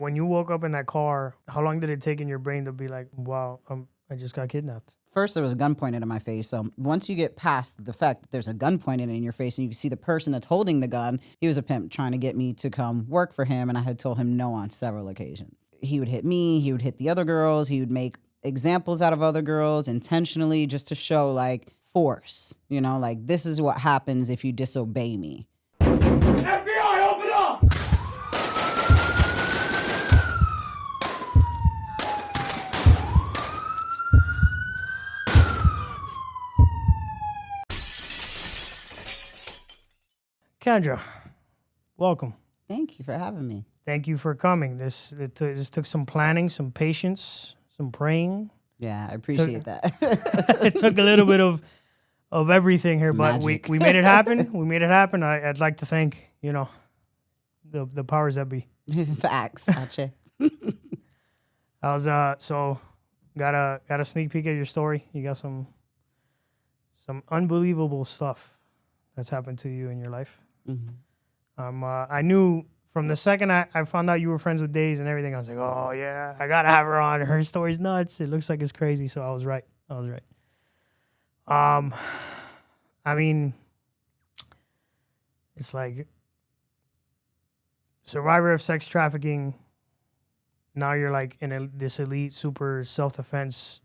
when you woke up in that car, how long did it take in your brain to be like, wow, I just got kidnapped? First, there was a gun pointed in my face. So once you get past the fact that there's a gun pointed in your face and you can see the person that's holding the gun, he was a pimp trying to get me to come work for him. And I had told him no on several occasions. He would hit me. He would hit the other girls. He would make examples out of other girls intentionally just to show like force, you know, like this is what happens if you disobey me. FBI, open up! Kendra, welcome. Thank you for having me. Thank you for coming. This took some planning, some patience, some praying. Yeah, I appreciate that. It took a little bit of everything here, It's but magic. we made it happen. We made it happen. I'd like to thank, you know, the powers that be. Facts. Sache. I was so got a sneak peek at your story. You got some unbelievable stuff that's happened to you in your life. Mm-hmm. I knew from the second I found out you were friends with Days and everything, I was like, oh yeah, I gotta have her on. Her story's nuts. It looks like it's crazy. So I was right. I mean, it's like survivor of sex trafficking. Now you're like in this elite, super self-defense,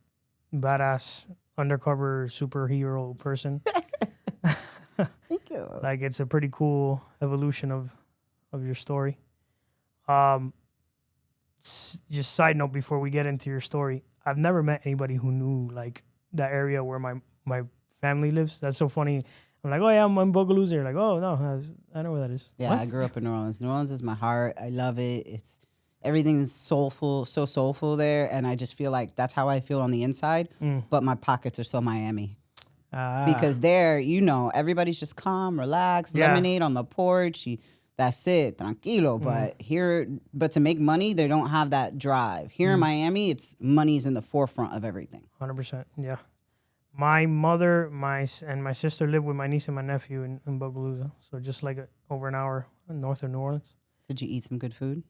badass, undercover superhero person. Thank you. Like it's a pretty cool evolution of your story. Just side note before we get into your story, I've never met anybody who knew like that area where my family lives. That's so funny. I'm like, oh yeah, I'm in Bogaloo. They're like, oh no, I know where that is. Yeah, What? I grew up in New Orleans. New Orleans is my heart. I love it. It's everything's soulful, so soulful there, and I just feel like that's how I feel on the inside. But my pockets are so Miami. Because there, you know, everybody's just calm, relaxed, Yeah. lemonade on the porch. That's it, tranquilo. But here, to make money, they don't have that drive. Here in Miami, it's money's in the forefront of everything. 100%. Yeah. My mother, and my sister live with my niece and my nephew in Bogalusa. So just like over an hour north of New Orleans. Did you eat some good food?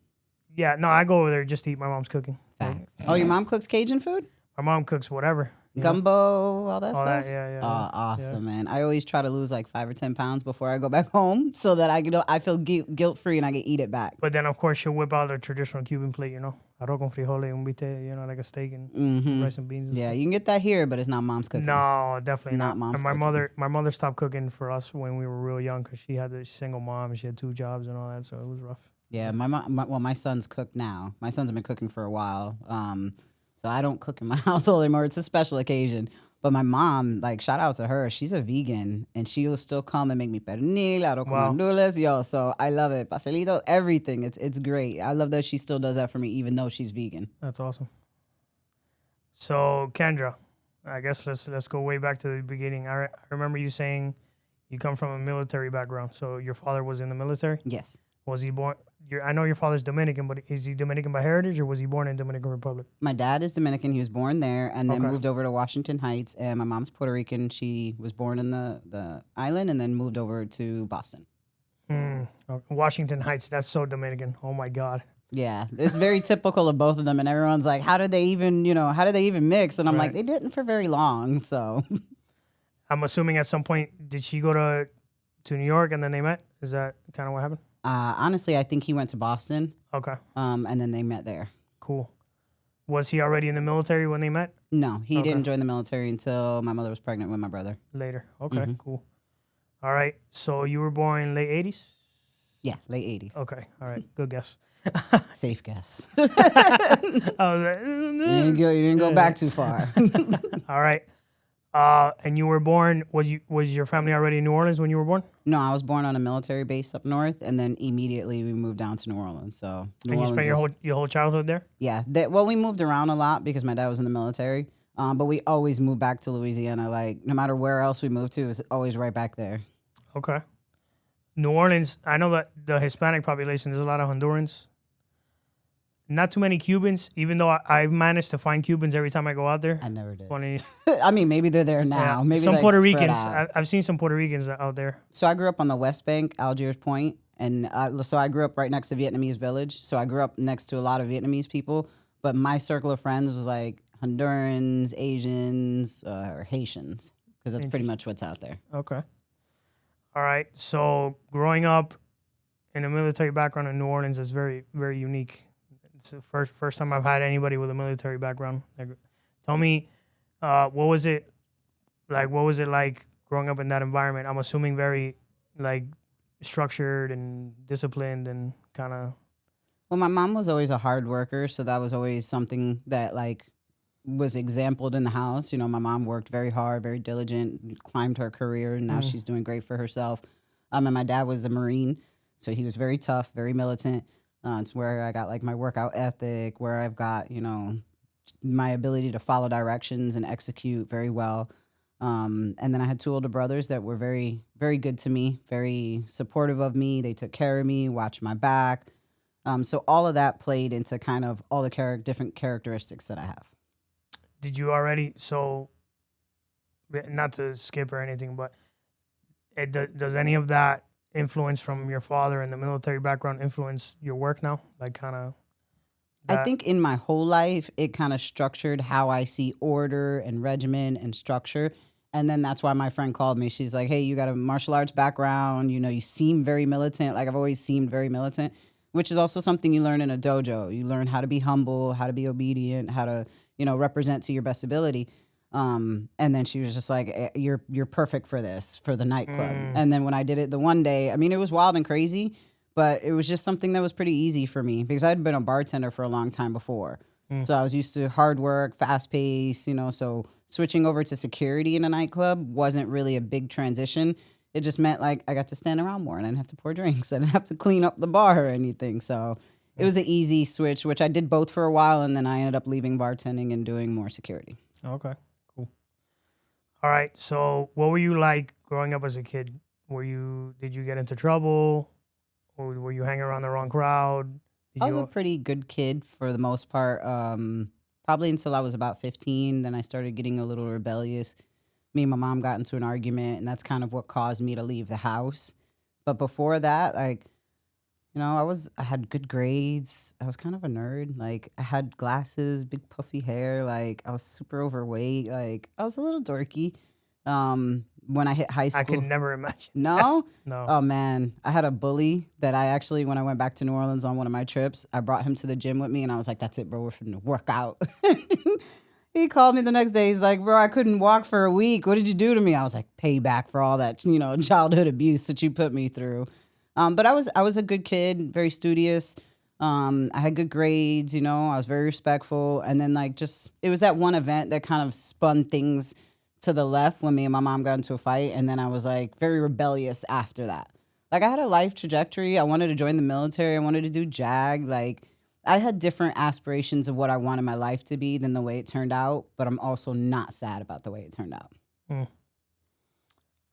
Yeah, no, I go over there just to eat. My mom's cooking. Facts. Oh, your mom cooks Cajun food? My mom cooks whatever. you know? Gumbo, all that All stuff? that, yeah. Oh, awesome, man. I always try to lose like 5 or 10 pounds before I go back home so that I feel guilt-free and I can eat it back. But then, of course, she'll whip out a traditional Cuban plate, you know. Arroz con frijoles, un bite, you know, like a steak and rice and beans. And Yeah, stuff. you can get that here, but it's not mom's cooking. No, definitely Not not. mom's And cooking. my mother stopped cooking for us when we were real young because she had a single mom and she had 2 jobs and all that, so it was rough. Yeah, my son's cook now. My son's been cooking for a while. So I don't cook in my household anymore. It's a special occasion. But my mom, like, shout out to her. She's a vegan, and she will still come and make me pernil, arroz con gandules, yo. So I love it. Pastelito, everything. It's great. I love that she still does that for me, even though she's vegan. That's awesome. So, Kendra, I guess let's go way back to the beginning. I remember you saying you come from a military background. So your father was in the military? Yes. Was he born? I know your father's Dominican, but is he Dominican by heritage or was he born in Dominican Republic? My dad is Dominican. He was born there and then Okay. moved over to Washington Heights. And my mom's Puerto Rican. She was born in the island and then moved over to Boston. Washington Heights, that's so Dominican. Oh my God. Yeah, it's very typical of both of them. And everyone's like, how did they even mix? And I'm like, they didn't for very long. So I'm assuming at some point, did she go to New York and then they met? Is that kind of what happened? honestly, I think he went to Boston. Okay. And then they met there. Cool. Was he already in the military when they met? No, he didn't join the military until my mother was pregnant with my brother. Later. Okay, cool. All right. So you were born late 80s? Yeah, late 80s. Okay. All right. Good guess. Safe guess. I was like, You didn't go back too far. all right. And you were born, was your family already in New Orleans when you were born? No, I was born on a military base up north, and then immediately we moved down to New Orleans. So And you spent your whole childhood there? Yeah. Well, we moved around a lot because my dad was in the military. But we always moved back to Louisiana. Like, no matter where else we moved to, it was always right back there. Okay. New Orleans, I know that the Hispanic population, there's a lot of Hondurans. Not too many Cubans, even though I've managed to find Cubans every time I go out there. I never did. Funny. I mean, maybe they're there now. Yeah. Maybe some like Puerto spread Ricans. out. I've seen some Puerto Ricans out there. So I grew up on the West Bank, Algiers Point, And so I grew up right next to Vietnamese village. So I grew up next to a lot of Vietnamese people. But my circle of friends was like Hondurans, Asians, or Haitians, because that's pretty much what's out there. Okay. All right. So growing up in a military background in New Orleans is very, very unique. It's the first time I've had anybody with a military background. Like, tell me, what was it like? What was it like growing up in that environment? I'm assuming very like structured and disciplined and kind of. Well, my mom was always a hard worker, so that was always something that like was exampled in the house. You know, my mom worked very hard, very diligent, climbed her career, and now she's doing great for herself. And my dad was a Marine, so he was very tough, very militant. It's where I got like my workout ethic, where I've got, you know, my ability to follow directions and execute very well. And then I had two older brothers that were very, very good to me, very supportive of me. They took care of me, watched my back. So all of that played into kind of all the different characteristics that I have. Did you already, so not to skip or anything, but does any of that influence from your father and the military background influence your work now? Like kind of. I think in my whole life, it kind of structured how I see order and regimen and structure. And then that's why my friend called me. She's like, hey, you got a martial arts background. You know, you seem very militant. Like I've always seemed very militant, which is also something you learn in a dojo. You learn how to be humble, how to be obedient, how to, you know, represent to your best ability. And then she was just like, you're perfect for this, for the nightclub. And then when I did it the one day, I mean, it was wild and crazy, but it was just something that was pretty easy for me because I'd been a bartender for a long time before. So I was used to hard work, fast pace, you know, so switching over to security in a nightclub wasn't really a big transition. It just meant like I got to stand around more and I didn't have to pour drinks. I didn't have to clean up the bar or anything. So it was an easy switch, which I did both for a while. And then I ended up leaving bartending and doing more security. Okay, cool. All right. So what were you like growing up as a kid? Did you get into trouble? Or were you hanging around the wrong crowd? I was a pretty good kid for the most part, probably until I was about 15. Then I started getting a little rebellious. Me and my mom got into an argument, and that's kind of what caused me to leave the house. But before that, like, you know, I had good grades. I was kind of a nerd. Like, I had glasses, big puffy hair. Like, I was super overweight. Like, I was a little dorky. When I hit high school. I could never imagine. No? No. Oh, man. I had a bully that I actually, when I went back to New Orleans on one of my trips, I brought him to the gym with me, and I was like, that's it, bro. We're finna work out. He called me the next day. He's like, bro, I couldn't walk for a week. What did you do to me? I was like, payback for all that, you know, childhood abuse that you put me through. But I was a good kid, very studious. I had good grades, you know, I was very respectful. And then like it was that one event that kind of spun things to the left when me and my mom got into a fight. And then I was like very rebellious after that. Like I had a life trajectory. I wanted to join the military. I wanted to do JAG. Like I had different aspirations of what I wanted my life to be than the way it turned out. But I'm also not sad about the way it turned out.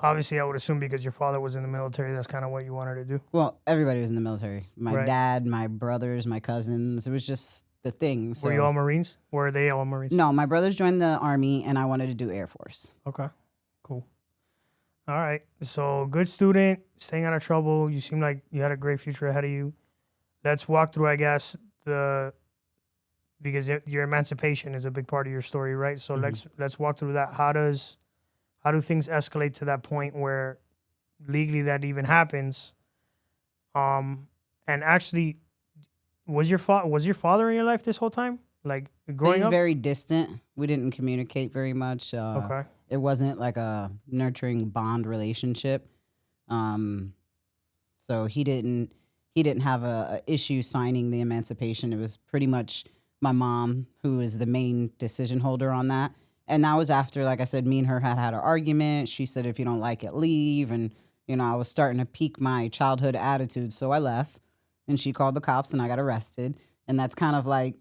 Obviously, I would assume because your father was in the military, that's kind of what you wanted to do. Well, everybody was in the military. My dad, my brothers, my cousins. It was just the thing. So. Were you all Marines? Were they all Marines? No, my brothers joined the Army, and I wanted to do Air Force. Okay, cool. All right. So good student, staying out of trouble. You seem like you had a great future ahead of you. Let's walk through, I guess, because your emancipation is a big part of your story, right? So let's walk through that. How do things escalate to that point where legally that even happens? And actually, was your father in your life this whole time? Like growing up? He's very distant. We didn't communicate very much. Okay. It wasn't like a nurturing bond relationship. So he didn't have a issue signing the emancipation. It was pretty much my mom who is the main decision holder on that. And that was after, like I said, me and her had an argument. She said, if you don't like it, leave. And, you know, I was starting to peak my childhood attitude. So I left and she called the cops and I got arrested. And that's kind of like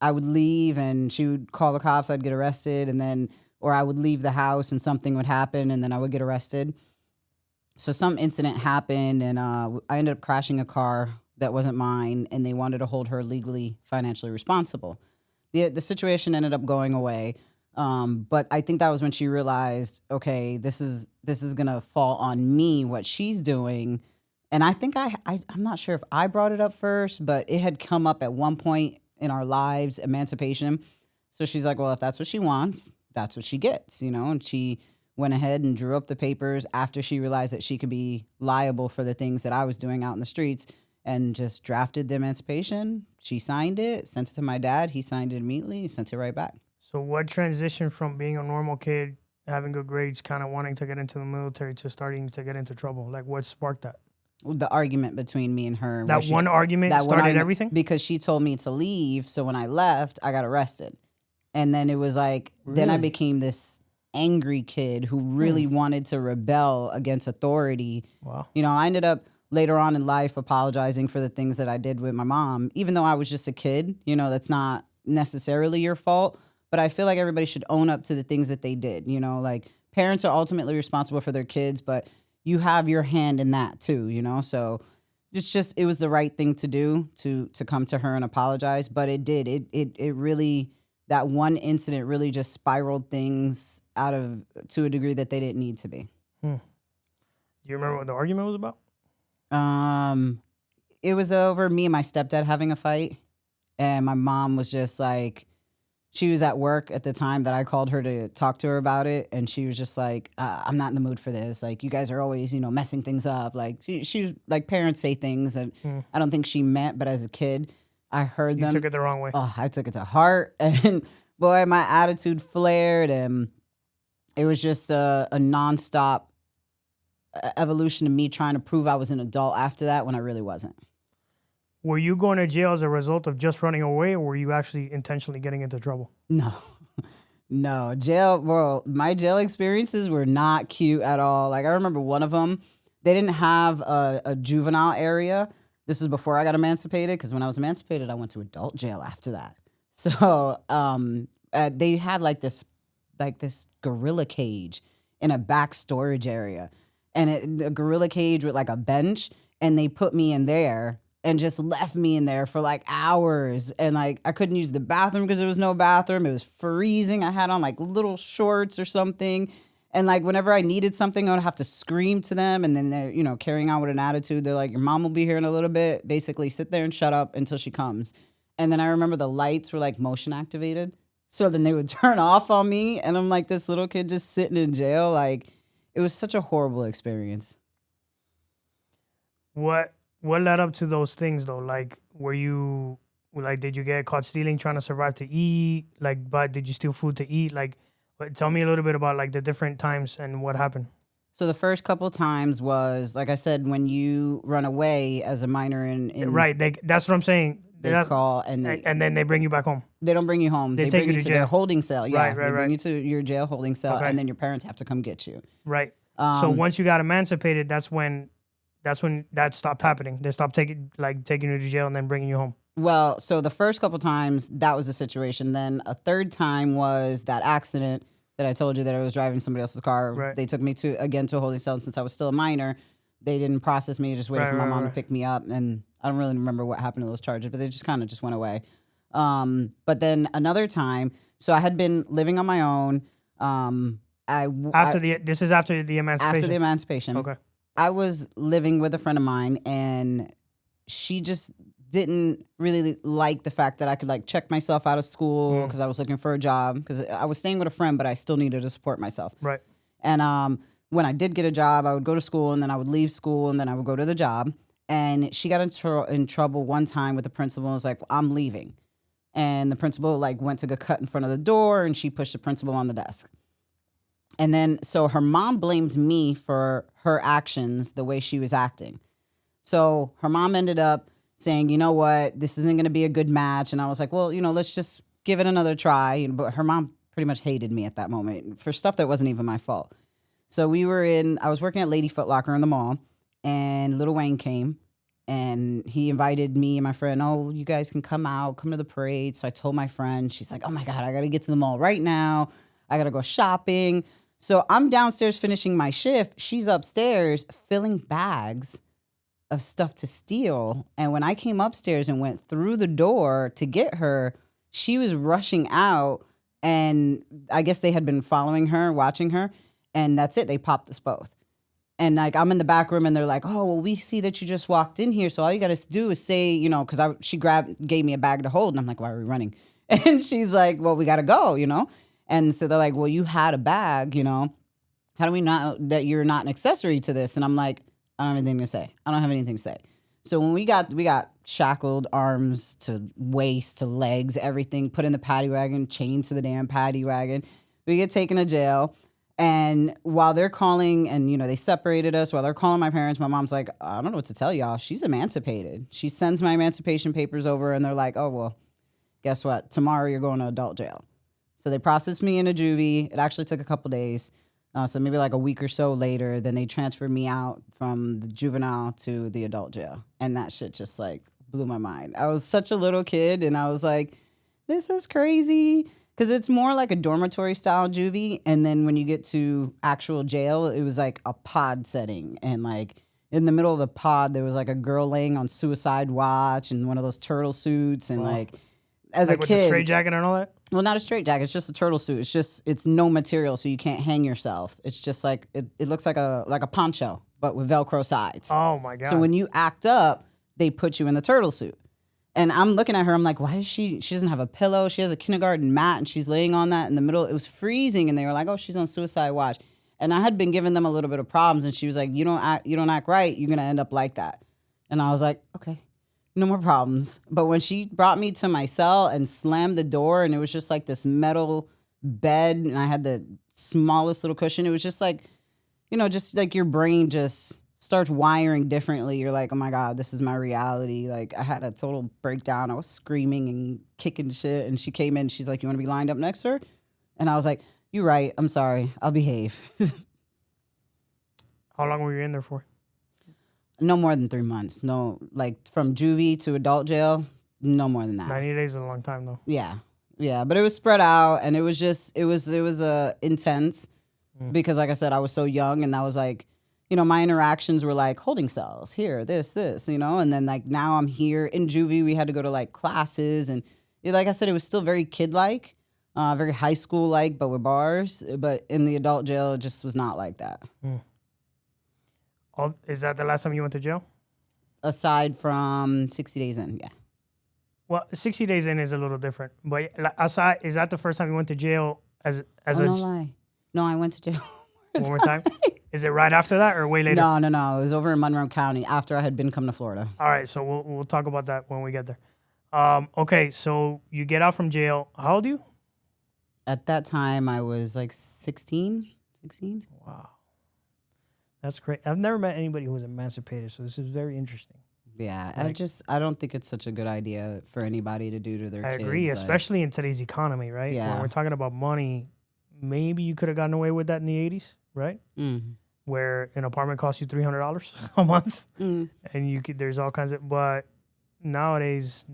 I would leave and she would call the cops. I'd get arrested. And then, or I would leave the house and something would happen and then I would get arrested. So some incident happened and I ended up crashing a car that wasn't mine. And they wanted to hold her legally, financially responsible. The situation ended up going away. But I think that was when she realized, okay, this is gonna fall on me, what she's doing, And I think I'm not sure if I brought it up first, but it had come up at one point in our lives, emancipation. So she's like, well, if that's what she wants, that's what she gets, and she went ahead and drew up the papers after she realized that she could be liable for the things that I was doing out in the streets and just drafted the emancipation. She signed it, sent it to my dad. He signed it immediately, sent it right back. So what transitioned from being a normal kid, having good grades, kind of wanting to get into the military to starting to get into trouble? Like what sparked that? The argument between me and her. That one argument started everything? Because she told me to leave. So when I left, I got arrested. And then it was like, then I became this angry kid who really wanted to rebel against authority. Wow. I ended up later on in life apologizing for the things that I did with my mom, even though I was just a kid. That's not necessarily your fault. But I feel like everybody should own up to the things that they did. Like parents are ultimately responsible for their kids, but you have your hand in that too, So it was the right thing to do to come to her and apologize. But it did. It really, that one incident really just spiraled things to a degree that they didn't need to be. Do you remember what the argument was about? It was over me and my stepdad having a fight. And my mom was just like, she was at work at the time that I called her to talk to her about it. And she was just like, I'm not in the mood for this. Like, you guys are always, messing things up. Like, she was like, parents say things that I don't think she meant. But as a kid, I heard them. You took it the wrong way. Oh, I took it to heart. And boy, my attitude flared. And it was just a nonstop evolution of me trying to prove I was an adult after that when I really wasn't. Were you going to jail as a result of just running away, or were you actually intentionally getting into trouble? No. Jail, bro, my jail experiences were not cute at all. Like, I remember one of them, they didn't have a juvenile area. This was before I got emancipated, because when I was emancipated, I went to adult jail after that. So they had like this gorilla cage in a back storage area. And a gorilla cage with like a bench, and they put me in there and just left me in there for like hours. And like, I couldn't use the bathroom because there was no bathroom. It was freezing. I had on like little shorts or something. And like, whenever I needed something, I would have to scream to them. And then they're, carrying on with an attitude. They're like, your mom will be here in a little bit. Basically, sit there and shut up until she comes. And then I remember the lights were like motion activated. So then they would turn off on me. And I'm like this little kid just sitting in jail. Like, it was such a horrible experience. What led up to those things though? Like, did you get caught stealing, trying to survive to eat? Like, but did you steal food to eat? Like, tell me a little bit about like the different times and what happened. So the first couple of times was, like I said, when you run away as a minor in right. That's what I'm saying. They call and then they bring you back home. They don't bring you home. They take bring you to their jail. holding cell. Yeah, right. They bring you to your jail holding cell, and then your parents have to come get you. Right. So once you got emancipated, that's when that stopped happening. They stopped taking you to jail and then bringing you home. Well, so the first couple times, that was the situation. Then a third time was that accident that I told you that I was driving somebody else's car. Right. They took me to a holding cell, and since I was still a minor, they didn't process me. Just waited for my mom to pick me up, and I don't really remember what happened to those charges, but they just kind of just went away. But then another time, so I had been living on my own. This is after the emancipation. After the emancipation. Okay. I was living with a friend of mine, and she just didn't really like the fact that I could like check myself out of school because I was looking for a job, because I was staying with a friend, but I still needed to support myself. Right. And when I did get a job, I would go to school, and then I would leave school, and then I would go to the job. And she got in trouble one time with the principal and was like, well, I'm leaving. And the principal like went to go cut in front of the door, and she pushed the principal on the desk. And then, so her mom blamed me for her actions, the way she was acting. So her mom ended up saying, you know what, this isn't going to be a good match. And I was like, well, let's just give it another try. But her mom pretty much hated me at that moment for stuff that wasn't even my fault. So I was working at Lady Foot Locker in the mall, and Lil Wayne came, and he invited me and my friend, oh, you guys can come to the parade. So I told my friend, she's like, oh my God, I got to get to the mall right now. I got to go shopping. So I'm downstairs finishing my shift. She's upstairs filling bags of stuff to steal. And when I came upstairs and went through the door to get her, she was rushing out. And I guess they had been following her, watching her. And that's it. They popped us both. And like I'm in the back room and they're like, oh, well, we see that you just walked in here. So all you got to do is say, you know, because she gave me a bag to hold. And I'm like, why are we running? And she's like, well, we got to go, you know. And so they're like, well, you had a bag, you know. How do we know that you're not an accessory to this? And I'm like, I don't have anything to say. I don't have anything to say. So when we got shackled arms to waist to legs, everything, put in the paddy wagon, chained to the damn paddy wagon. We get taken to jail. And while they're calling, and, you know, they separated us, while they're calling my parents, my mom's like, I don't know what to tell y'all. She's emancipated. She sends my emancipation papers over, and they're like, oh, well, guess what? Tomorrow you're going to adult jail. So they processed me into juvie. It actually took a couple days. So maybe like a week or so later, then they transferred me out from the juvenile to the adult jail. And that shit just like blew my mind. I was such a little kid, and I was like, this is crazy. Because it's more like a dormitory style juvie. And then when you get to actual jail, it was like a pod setting. And like in the middle of the pod, there was like a girl laying on suicide watch and one of those turtle suits. And like as like a with kid. the straight jacket and all that? Well, not a straight jacket. It's just a turtle suit. It's no material, so you can't hang yourself. It's just like, it looks like a poncho, but with Velcro sides. Oh, my God. So when you act up, they put you in the turtle suit. And I'm looking at her, I'm like, why does she doesn't have a pillow. She has a kindergarten mat, and she's laying on that in the middle. It was freezing, and they were like, oh, she's on suicide watch. And I had been giving them a little bit of problems, and she was like, you don't act right, you're going to end up like that. And I was like, okay, no more problems. But when she brought me to my cell and slammed the door, and it was just like this metal bed, and I had the smallest little cushion, it was just like, you know, just like your brain just starts wiring differently. You're like, oh my God, this is my reality. Like I had a total breakdown. I was screaming and kicking shit. And she came in, she's like, you want to be lined up next to her? And I was like, you're right. I'm sorry. I'll behave. How long were you in there for? No more than 3 months. No, like from juvie to adult jail, no more than that. 90 days is a long time though. Yeah. Yeah. But it was spread out, and it was intense because like I said, I was so young, and that was like, you know, my interactions were like holding cells here, this, you know, and then like now I'm here in juvie. We had to go to like classes, and like I said, it was still very kid-like, very high school-like, but with bars. But in the adult jail, it just was not like that. Is that the last time you went to jail? Aside from 60 days in, yeah. Well, 60 days in is a little different. But aside, is that the first time you went to jail no lie. No, I went to jail. One more time? Is it right after that or way later? No. It was over in Monroe County after I had been come to Florida. All right, so we'll talk about that when we get there. Okay, so you get out from jail. How old are you? At that time, I was like 16. Wow. That's great. I've never met anybody who was emancipated, so this is very interesting. Yeah, I don't think it's such a good idea for anybody to do to their kids. I agree, especially in today's economy, right? Yeah. When we're talking about money, maybe you could have gotten away with that in the 80s, right? Mm-hmm. Where an apartment costs you $300 a month, and there's all kinds of. But nowadays,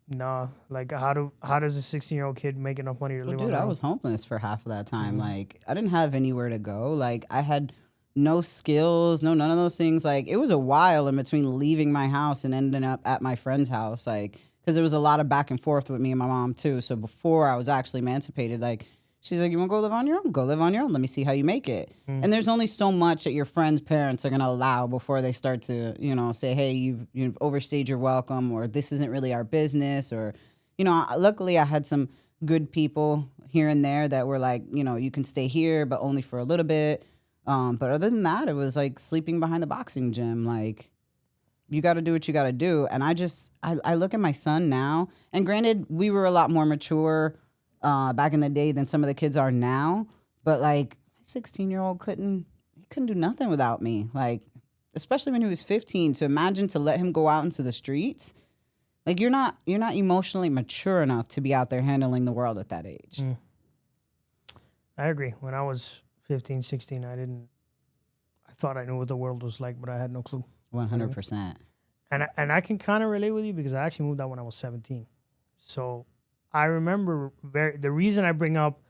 nah. Like how does a 16-year-old kid make enough money to live on? Dude, I was homeless for half of that time. Like I didn't have anywhere to go. Like I had no skills, none of those things. Like it was a while in between leaving my house and ending up at my friend's house. Like because there was a lot of back and forth with me and my mom too. So before I was actually emancipated, like. She's like, you want to go live on your own? Go live on your own. Let me see how you make it. And there's only so much that your friends' parents are going to allow before they start to, you know, say, hey, you've overstayed your welcome, or this isn't really our business. Or, you know, luckily I had some good people here and there that were like, you know, you can stay here, but only for a little bit. But other than that, it was like sleeping behind the boxing gym. Like, you got to do what you got to do. And I look at my son now, and granted, we were a lot more mature back in the day than some of the kids are now, but like my 16-year-old couldn't do nothing without me. Like, especially when he was 15. So imagine to let him go out into the streets. Like you're not emotionally mature enough to be out there handling the world at that age. I agree. When I was 15, 16, I thought I knew what the world was like, but I had no clue. 100%. And I can kind of relate with you because I actually moved out when I was 17. So I remember the reason I bring up,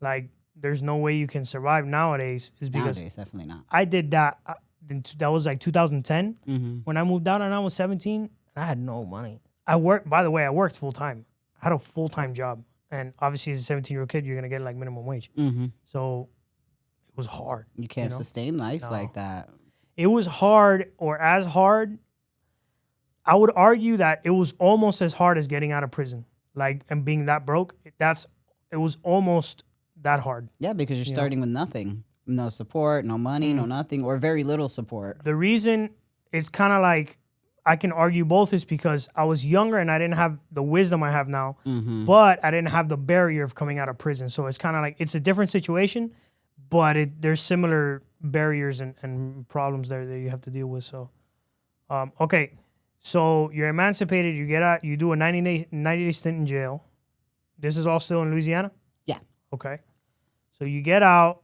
like, there's no way you can survive nowadays is because nowadays, definitely not. I did that. That was like 2010 when I moved out and I was 17 and I had no money. I worked full time. I had a full time job. And obviously as a 17-year-old kid, you're going to get like minimum wage. So was hard. You can't know? sustain life No. like that. It was hard, or as hard. I would argue that it was almost as hard as getting out of prison, like, and being that broke. It was almost that hard. Yeah, because you're starting with nothing. No support, no money, no nothing, or very little support. The reason it's kind of like I can argue both is because I was younger and I didn't have the wisdom I have now, but I didn't have the barrier of coming out of prison. So it's kind of like it's a different situation, but there's similar barriers and problems there that you have to deal with. So, okay. So you're emancipated, you get out, you do a 90-day stint in jail. This is all still in Louisiana? Yeah. Okay. So you get out.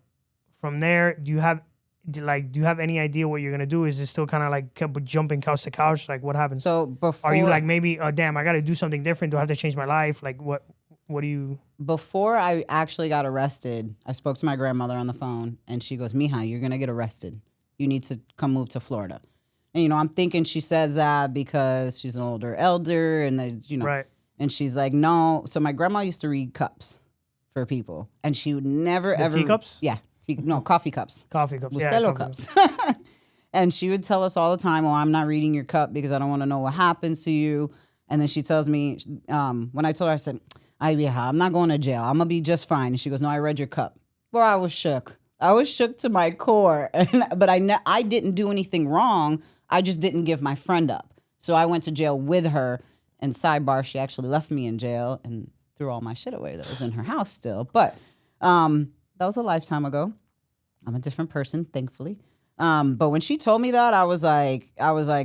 From there, do you have any idea what you're going to do? Is it still kind of like kept jumping couch to couch? Like, what happens? So before... Are you like, maybe, damn, I got to do something different. Do I have to change my life? Like, what do you... Before I actually got arrested, I spoke to my grandmother on the phone, and she goes, Mija, you're going to get arrested. You need to come move to Florida. And, I'm thinking she says that because she's an older elder, and, Right. And she's like, no. So my grandma used to read cups for people, and she would never, ever... teacups? Yeah. No, coffee cups. Coffee cups. Bustelo cups. And she would tell us all the time, I'm not reading your cup because I don't want to know what happens to you. And then she tells me, when I told her, I said, ay, vieja, I'm not going to jail. I'm going to be just fine. And she goes, no, I read your cup. Well, I was shook. I was shook to my core. But I didn't do anything wrong. I just didn't give my friend up. So I went to jail with her. And sidebar, she actually left me in jail and threw all my shit away that was in her house still. But... that was a lifetime ago. I'm a different person, thankfully. But when she told me that, I was like,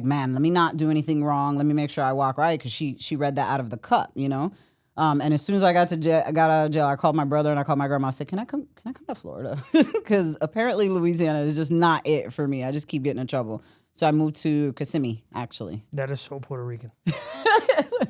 man, let me not do anything wrong. Let me make sure I walk right, because she read that out of the cup, And as soon as I got out of jail, I called my brother and I called my grandma. I said, can I come to Florida? Because apparently Louisiana is just not it for me. I just keep getting in trouble. So I moved to Kissimmee, actually. That is so Puerto Rican.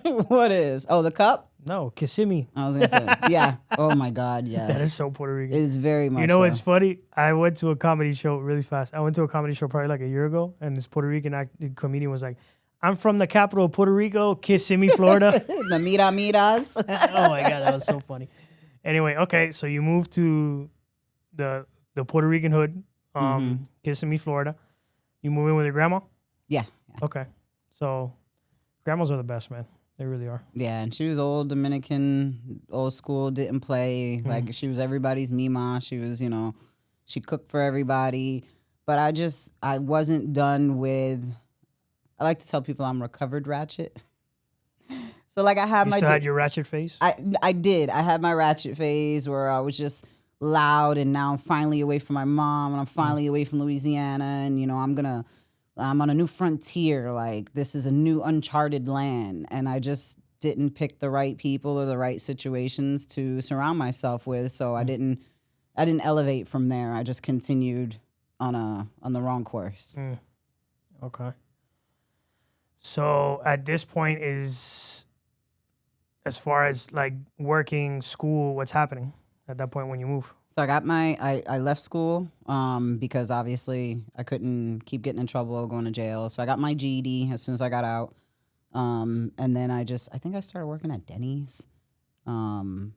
What is? Oh, the cup? No, Kissimmee. I was going to say, yeah. Oh, my God, yes. That is so Puerto Rican. It is very much It's funny? I went to a comedy show really fast. I went to a comedy show probably like a year ago, and this Puerto Rican comedian was like, I'm from the capital of Puerto Rico, Kissimmee, Florida. The miras. Oh, my God, that was so funny. Anyway, okay, so you moved to the Puerto Rican hood, Kissimmee, Florida. You move in with your grandma? Yeah. Okay. So grandmas are the best, man. They really are. Yeah, and she was old Dominican, old school, didn't play. Like, she was everybody's mima. She was, she cooked for everybody. But I wasn't done with, I like to tell people I'm recovered ratchet. So, like, I had you still had your ratchet phase? I did. I had my ratchet phase where I was just loud, and now I'm finally away from my mom, and I'm finally away from Louisiana, and, I'm on a new frontier. Like, this is a new uncharted land, and I just didn't pick the right people or the right situations to surround myself with. So I didn't elevate from there. I just continued on the wrong course. Okay. So at this point, is as far as like working, school, what's happening at that point when you move? So I left school because obviously I couldn't keep getting in trouble, going to jail. So I got my GED as soon as I got out. And then I think I started working at Denny's. But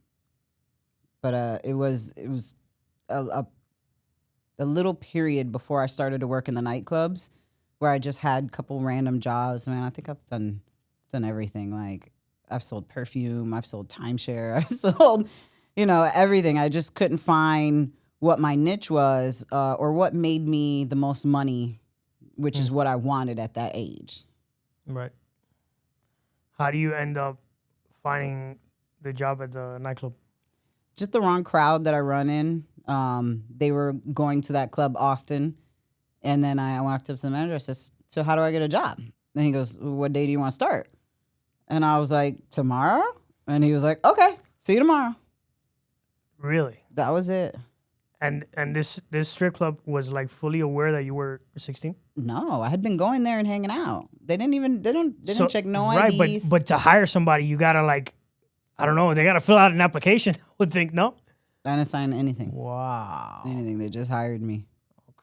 it was a little period before I started to work in the nightclubs where I just had a couple random jobs. Man, I think I've done everything. Like, I've sold perfume, I've sold timeshare, I've sold... everything. I just couldn't find what my niche was or what made me the most money, which is what I wanted at that age. Right. How do you end up finding the job at the nightclub? Just the wrong crowd that I run in. They were going to that club often. And then I went up to the manager. I said, so how do I get a job? And he goes, what day do you want to start? And I was like, tomorrow? And he was like, okay, see you tomorrow. Really? That was it. And this strip club was like fully aware that you were 16? No, I had been going there and hanging out. They didn't check no IDs. Right, but to hire somebody, you gotta I don't know, they gotta fill out an application. I would think, no? I didn't sign anything. Wow. Anything. They just hired me.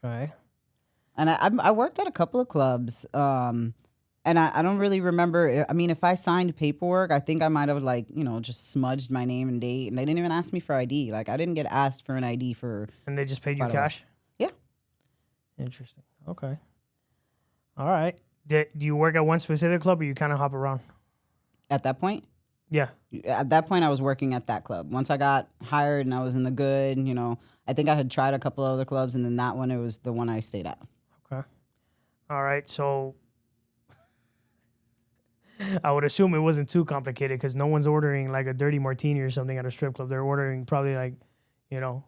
Okay. And I worked at a couple of clubs. And I don't really remember. I mean, if I signed paperwork, I think I might have just smudged my name and date. And they didn't even ask me for ID. Like, I didn't get asked for an ID for... And they just paid you cash? Interesting. Okay. All right. Do you work at one specific club or you kind of hop around? At that point? Yeah. At that point, I was working at that club. Once I got hired and I was in the good, I think I had tried a couple other clubs, and then that one, it was the one I stayed at. Okay. All right. So I would assume it wasn't too complicated because no one's ordering like a dirty martini or something at a strip club. They're ordering probably like, a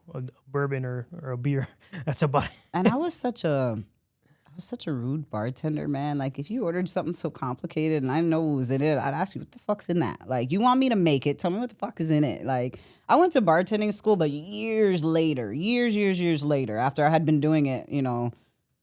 bourbon or a beer. That's about it. And I was such a rude bartender, man. Like, if you ordered something so complicated and I didn't know what was in it, I'd ask you, what the fuck's in that? Like, you want me to make it? Tell me what the fuck is in it. Like, I went to bartending school, but years later, after I had been doing it,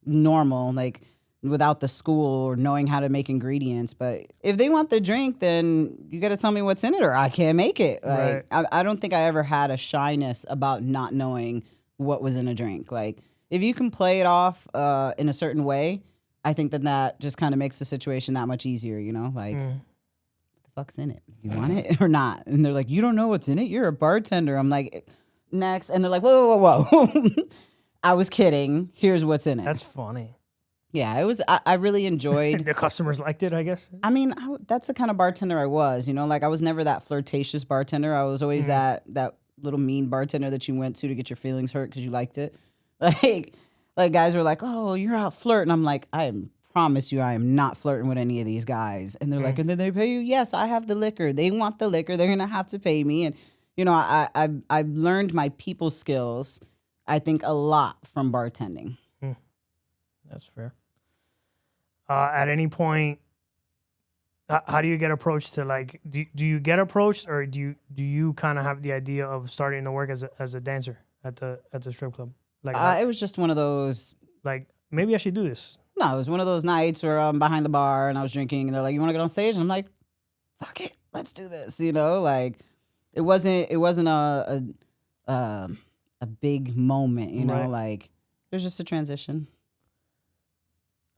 normal, like, without the school or knowing how to make ingredients. But if they want the drink, then you got to tell me what's in it or I can't make it. Like, Right. I don't think I ever had a shyness about not knowing what was in a drink. Like, if you can play it off in a certain way, I think that just kind of makes the situation that much easier, Like, what the fuck's in it? You want it or not? And they're like, you don't know what's in it? You're a bartender. I'm like, next. And they're like, whoa. I was kidding. Here's what's in it. That's funny. Yeah, it was. I really enjoyed. The customers liked it, I guess. I mean, that's the kind of bartender I was. Like, I was never that flirtatious bartender. I was always that little mean bartender that you went to get your feelings hurt because you liked it. Like guys were like, "Oh, you're out flirting." I'm like, I promise you, I am not flirting with any of these guys. And they're like, "And then they pay you?" Yes, I have the liquor. They want the liquor. They're gonna have to pay me. And I've learned my people skills. I think a lot from bartending. That's fair. At any point, how do you get approached to like? Do you get approached, or do you kind of have the idea of starting to work as a dancer at the strip club? Like, It was just one of those. Like, maybe I should do this. No, it was one of those nights where I'm behind the bar and I was drinking, and they're like, "You want to get on stage?" And I'm like, "Fuck it, let's do this." Like, it wasn't a big moment, Right. Like, it was just a transition.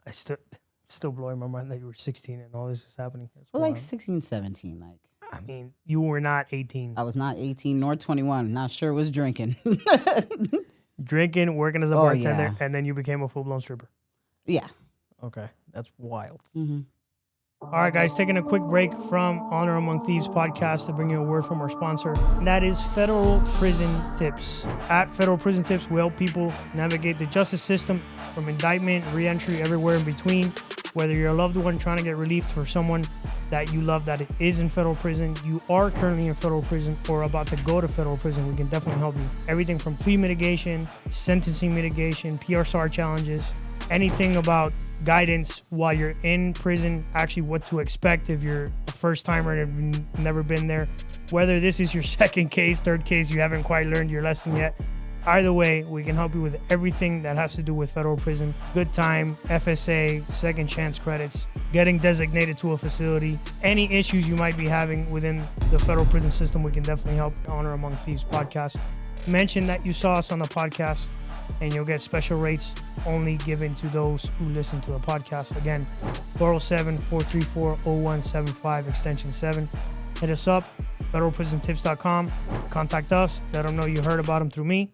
I still blowing my mind that you were 16 and all this is happening. That's Well, like wild. 16, 17, like. I mean, you were not 18. I was not 18 nor 21. Not sure was drinking. Drinking, working as a Oh, bartender, yeah. and then you became a full-blown stripper. Yeah. Okay, that's wild. Mm-hmm. All right, guys, taking a quick break from Honor Among Thieves podcast to bring you a word from our sponsor, and that is Federal Prison Tips. At Federal Prison Tips, we help people navigate the justice system from indictment, re-entry, everywhere in between. Whether you're a loved one trying to get relief for someone that you love that is in federal prison, you are currently in federal prison, or about to go to federal prison, we can definitely help you. Everything from plea mitigation, sentencing mitigation, PRSR challenges, anything about guidance while you're in prison, actually what to expect if you're a first timer and have never been there. Whether this is your second case, third case, you haven't quite learned your lesson yet. Either way, we can help you with everything that has to do with federal prison. Good time, FSA, second chance credits, getting designated to a facility. Any issues you might be having within the federal prison system, we can definitely help. Honor Among Thieves podcast. Mention that you saw us on the podcast and you'll get special rates only given to those who listen to the podcast. Again, 407-434-0175, extension 7. Hit us up, federalprisontipscom. Contact us. Let them know you heard about them through me.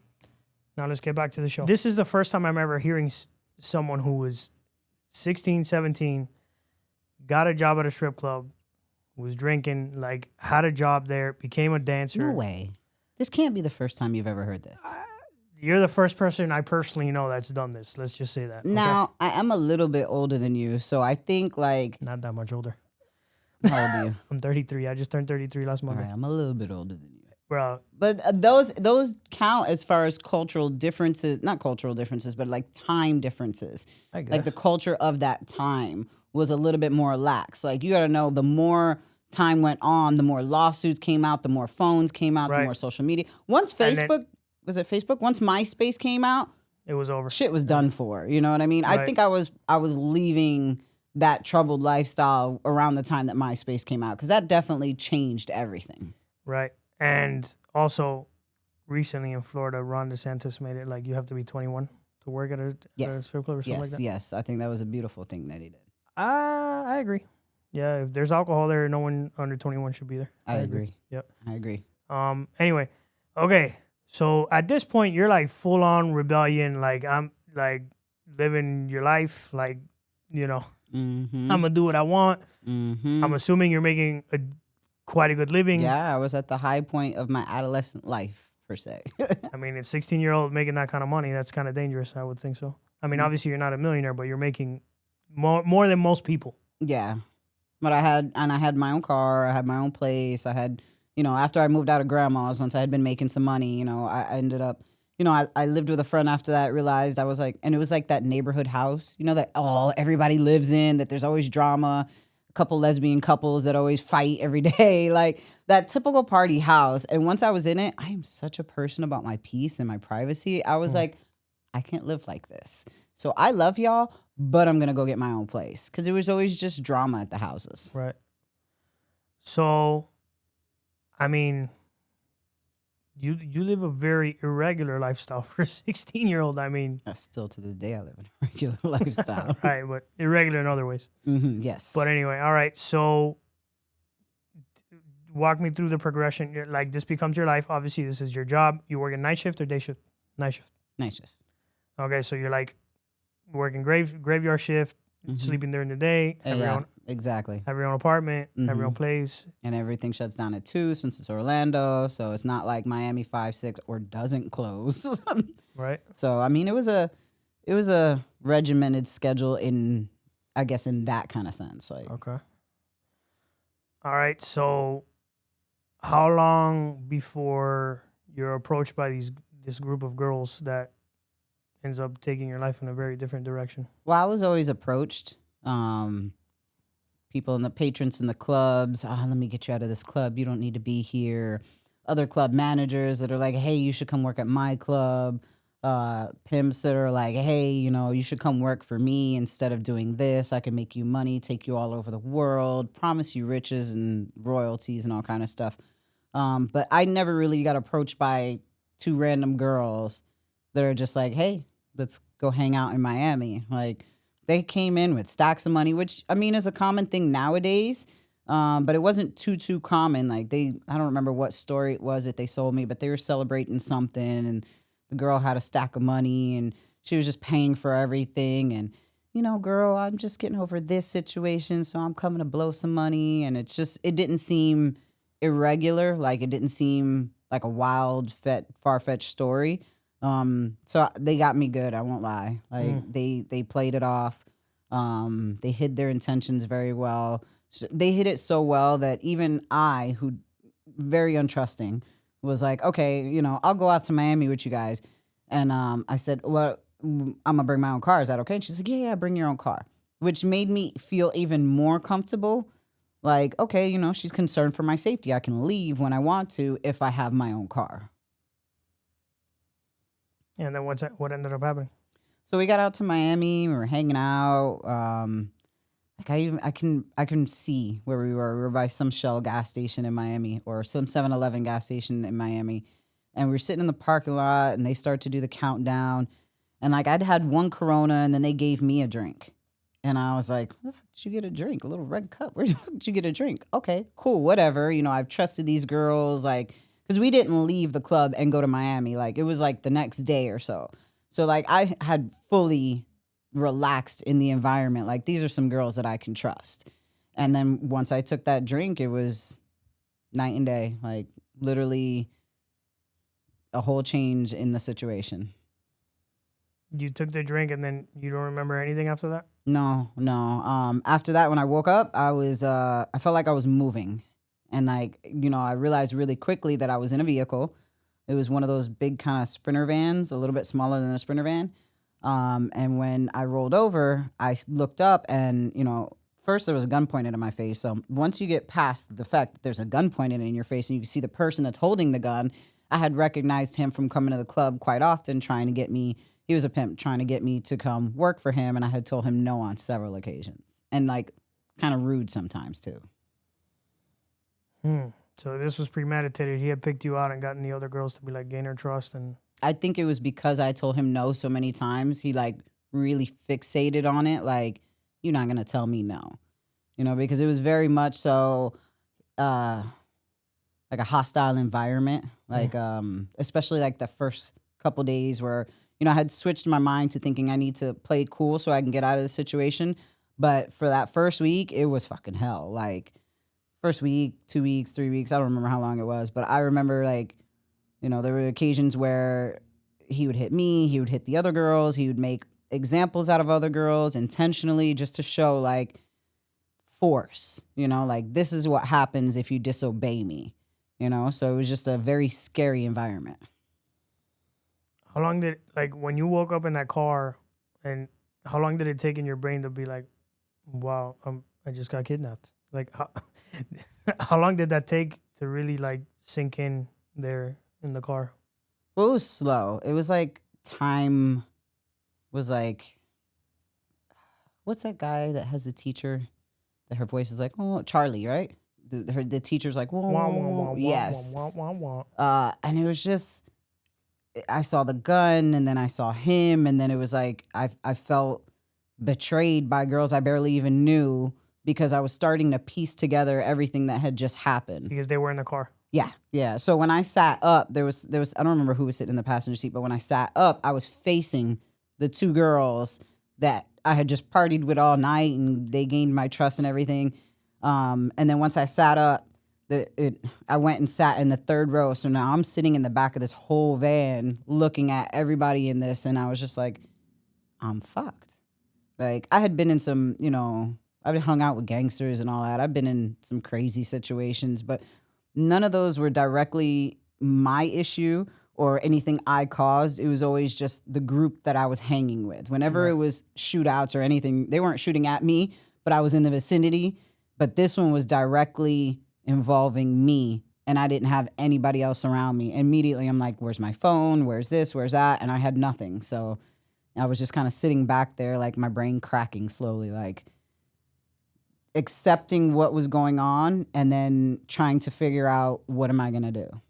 Now let's get back to the show. This is the first time I'm ever hearing someone who was 16, 17, got a job at a strip club, was drinking, like had a job there, became a dancer. No way. This can't be the first time you've ever heard this. You're the first person I personally know that's done this. Let's just say that. Okay? Now, I am a little bit older than you, so I think, like... Not that much older. How old are you? I'm 33. I just turned 33 last All month. right, I'm a little bit older than you. Bro. But those count as far as cultural differences, not cultural differences, but like time differences. I guess. Like the culture of that time was a little bit more lax. Like, you got to know, the more time went on, the more lawsuits came out, the more phones came out, Right. the more social media. Once Facebook, was it Facebook? Once MySpace came out, It was over. shit was done for. You know what I mean? I Right. think I was leaving that troubled lifestyle around the time that MySpace came out, because that definitely changed everything. Right. And also, recently in Florida, Ron DeSantis made it like you have to be 21 to work at a strip club or something like that. Yes. I think that was a beautiful thing that he did. I agree. Yeah, if there's alcohol there, no one under 21 should be there. I agree. Yep. I agree. Anyway, okay. So at this point, you're like full on rebellion. Like I'm like living your life, like, you know, Mm-hmm. I'm gonna do what I want. Mm-hmm. I'm assuming you're making quite a good living. Yeah, I was at the high point of my adolescent life, per se. I mean, a 16-year-old making that kind of money, that's kind of dangerous. I would think so. I mean, obviously you're not a millionaire, but you're making more than most people. Yeah. But I had my own car, I had my own place. I had, after I moved out of grandma's, once I had been making some money, I ended up, I lived with a friend after that, realized I was like, and it was like that neighborhood house, that everybody lives in, that there's always drama, a couple lesbian couples that always fight every day, like that typical party house. And once I was in it, I am such a person about my peace and my privacy. I was like, I can't live like this. So I love y'all, but I'm going to go get my own place. Because it was always just drama at the houses. Right. So, I mean, you live a very irregular lifestyle for a 16-year-old. I mean. Still to this day, I live a regular lifestyle. Right, but irregular in other ways. Mm-hmm, yes. But anyway, all right. So, walk me through the progression. Like, this becomes your life. Obviously, this is your job. You work a night shift or day shift? Night shift. Night shift. Okay, so you're like working graveyard shift, sleeping during the day. Exactly. Have your own apartment, have your own place. And everything shuts down at 2 since it's Orlando. So it's not like Miami 5, 6 or doesn't close. Right. So, I mean, it was a regimented schedule in that kind of sense. Like, Okay. All right. So how long before you're approached by this group of girls that ends up taking your life in a very different direction? Well, I was always approached. People in the patrons in the clubs. Let me get you out of this club. You don't need to be here. Other club managers that are like, hey, you should come work at my club. Pimps that are like, hey, you should come work for me instead of doing this. I can make you money, take you all over the world, promise you riches and royalties and all kind of stuff. But I never really got approached by two random girls that are just like, hey, let's go hang out in Miami. Like, they came in with stacks of money, which, I mean, is a common thing nowadays. But it wasn't too common. Like, I don't remember what story it was that they sold me, but they were celebrating something, and the girl had a stack of money, and she was just paying for everything. And, girl, I'm just getting over this situation, so I'm coming to blow some money. And it didn't seem irregular. Like, it didn't seem like a wild, far-fetched story. So they got me good, I won't lie. Like, they played it off. They hid their intentions very well. So they hid it so well that even I, who very untrusting, was like, okay, I'll go out to Miami with you guys. And I said, well, I'm gonna bring my own car. Is that okay? And she's like, yeah, bring your own car. Which made me feel even more comfortable. Like, okay, she's concerned for my safety. I can leave when I want to if I have my own car. And then what ended up happening? So we got out to Miami. We were hanging out. I can see where we were. We were by some Shell gas station in Miami, or some 7-Eleven gas station in Miami. And we were sitting in the parking lot, and they started to do the countdown. And like, I'd had one Corona, and then they gave me a drink. And I was like, where the fuck did you get a drink? A little red cup. Where the fuck did you get a drink? Okay, cool, whatever. I've trusted these girls, like, because we didn't leave the club and go to Miami. Like, it was like the next day or so. So like, I had fully relaxed in the environment. Like, these are some girls that I can trust. And then once I took that drink, it was night and day. Like, literally a whole change in the situation. You took the drink and then you don't remember anything after that? No. After that, when I woke up, I felt like I was moving. And like, I realized really quickly that I was in a vehicle. It was one of those big kind of Sprinter vans, a little bit smaller than a Sprinter van. And when I rolled over, I looked up and, first there was a gun pointed in my face. So once you get past the fact that there's a gun pointed in your face and you can see the person that's holding the gun, I had recognized him from coming to the club quite often, trying to get me. He was a pimp trying to get me to come work for him. And I had told him no on several occasions, and like kind of rude sometimes too. So this was premeditated. He had picked you out and gotten the other girls to be like, gain her trust. And I think it was because I told him no so many times. He like really fixated on it. Like, you're not going to tell me no, because it was very much so, like a hostile environment. Like, especially like the first couple days where, I had switched my mind to thinking I need to play cool so I can get out of the situation. But for that first week, it was fucking hell. Like, first week, 2 weeks, 3 weeks, I don't remember how long it was. But I remember, like, there were occasions where he would hit me, he would hit the other girls, he would make examples out of other girls intentionally just to show, like, force, like, this is what happens if you disobey me, So it was just a very scary environment. How long did, like, when you woke up in that car, and how long did it take in your brain to be like, wow, I just got kidnapped? Like, how long did that take to really, like, sink in there in the car? Well, it was slow. It was like time was like, what's that guy that has the teacher that her voice is like, oh, Charlie, right? The teacher's like, whoa, Wah, wah, wah, yes. wah, wah, wah, wah. And it was just, I saw the gun and then I saw him. And then it was like, I felt betrayed by girls I barely even knew because I was starting to piece together everything that had just happened. Because they were in the car. Yeah. So when I sat up, there was I don't remember who was sitting in the passenger seat, but when I sat up, I was facing the two girls that I had just partied with all night, and they gained my trust and everything. And then once I sat up, I went and sat in the third row. So now I'm sitting in the back of this whole van looking at everybody in this, and I was just like, I'm fucked. Like, I had been in some, I've been hung out with gangsters and all that. I've been in some crazy situations, but none of those were directly my issue or anything I caused. It was always just the group that I was hanging with. Whenever it was shootouts or anything, they weren't shooting at me, but I was in the vicinity. But this one was directly involving me, and I didn't have anybody else around me. Immediately, I'm like, where's my phone? Where's this? Where's that? And I had nothing. So I was just kind of sitting back there, like my brain cracking slowly, like accepting what was going on and then trying to figure out, what am I going to do?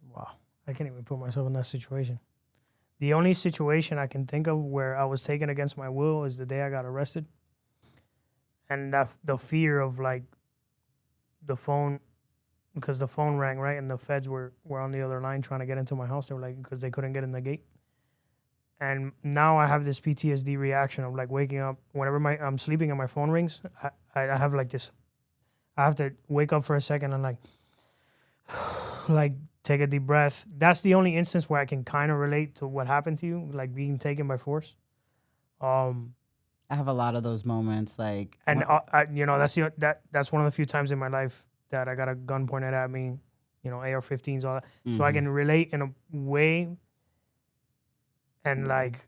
Wow. I can't even put myself in that situation. The only situation I can think of where I was taken against my will is the day I got arrested. And the fear of, like, the phone, because the phone rang, right? And the feds were on the other line trying to get into my house. They were like, because they couldn't get in the gate. And now I have this PTSD reaction of, like, waking up whenever I'm sleeping and my phone rings. I have, like, this. I have to wake up for a second and, like take a deep breath. That's the only instance where I can kind of relate to what happened to you, like being taken by force. I have a lot of those moments, like, and that's one of the few times in my life that I got a gun pointed at me, AR-15s, all that. Mm-hmm. So I can relate in a way. And, like,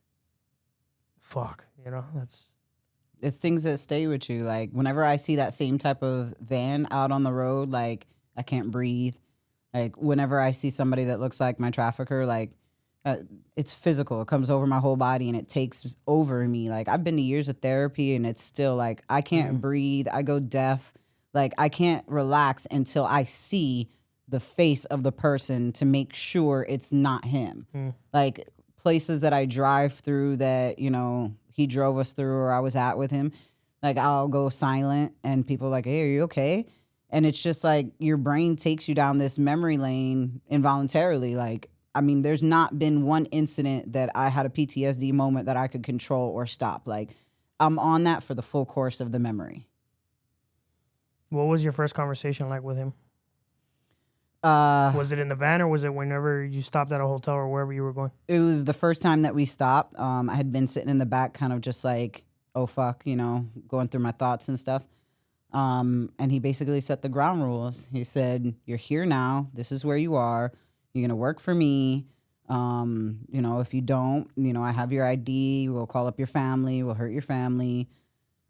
fuck, it's things that stay with you. Like, whenever I see that same type of van out on the road, like, I can't breathe. Like, whenever I see somebody that looks like my trafficker, like, it's physical. It comes over my whole body and it takes over me. Like, I've been to years of therapy and it's still, like, I can't breathe. I go deaf. Like, I can't relax until I see the face of the person to make sure it's not him. Like, places that I drive through that, he drove us through or I was at with him, like, I'll go silent and people are like, hey, are you okay? And it's just like your brain takes you down this memory lane involuntarily. Like, I mean, there's not been one incident that I had a PTSD moment that I could control or stop. Like, I'm on that for the full course of the memory. What was your first conversation like with him? Was it in the van or was it whenever you stopped at a hotel or wherever you were going? It was the first time that we stopped. I had been sitting in the back kind of just like, oh, fuck, going through my thoughts and stuff. And he basically set the ground rules. He said, you're here now. This is where you are. You're going to work for me. If you don't, I have your ID. We'll call up your family. We'll hurt your family.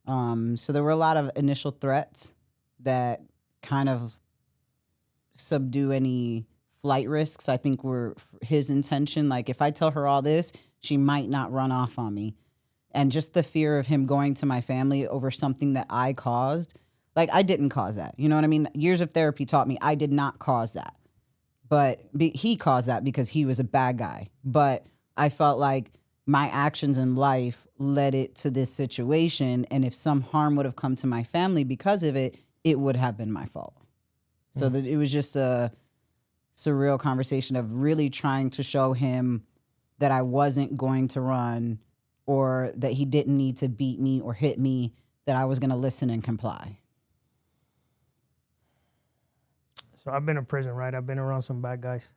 So there were a lot of initial threats that kind of subdue any flight risks, I think, were his intention. Like, if I tell her all this, she might not run off on me. And just the fear of him going to my family over something that I caused. Like, I didn't cause that. You know what I mean? Years of therapy taught me I did not cause that. But he caused that because he was a bad guy. But I felt like my actions in life led it to this situation. And if some harm would have come to my family because of it, it would have been my fault. So that it was just a surreal conversation of really trying to show him that I wasn't going to run or that he didn't need to beat me or hit me, that I was going to listen and comply. So I've been in prison, right? I've been around some bad guys.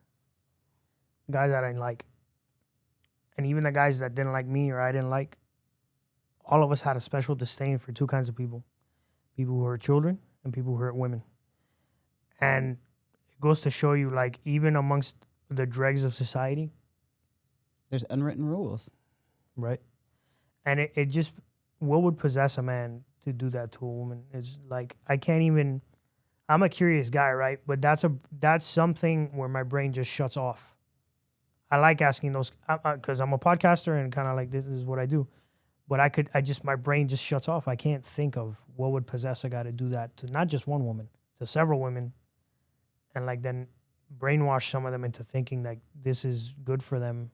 Guys that I didn't like. And even the guys that didn't like me or I didn't like, all of us had a special disdain for two kinds of people. People who hurt children and people who hurt women. And it goes to show you, like, even amongst the dregs of society. There's unwritten rules. Right. And it just, what would possess a man to do that to a woman? It's like, I can't even, I'm a curious guy, right? But that's something where my brain just shuts off. I like asking those, because I'm a podcaster and kind of like, this is what I do. But my brain just shuts off. I can't think of what would possess a guy to do that to not just one woman, to several women. And like then brainwash some of them into thinking like this is good for them.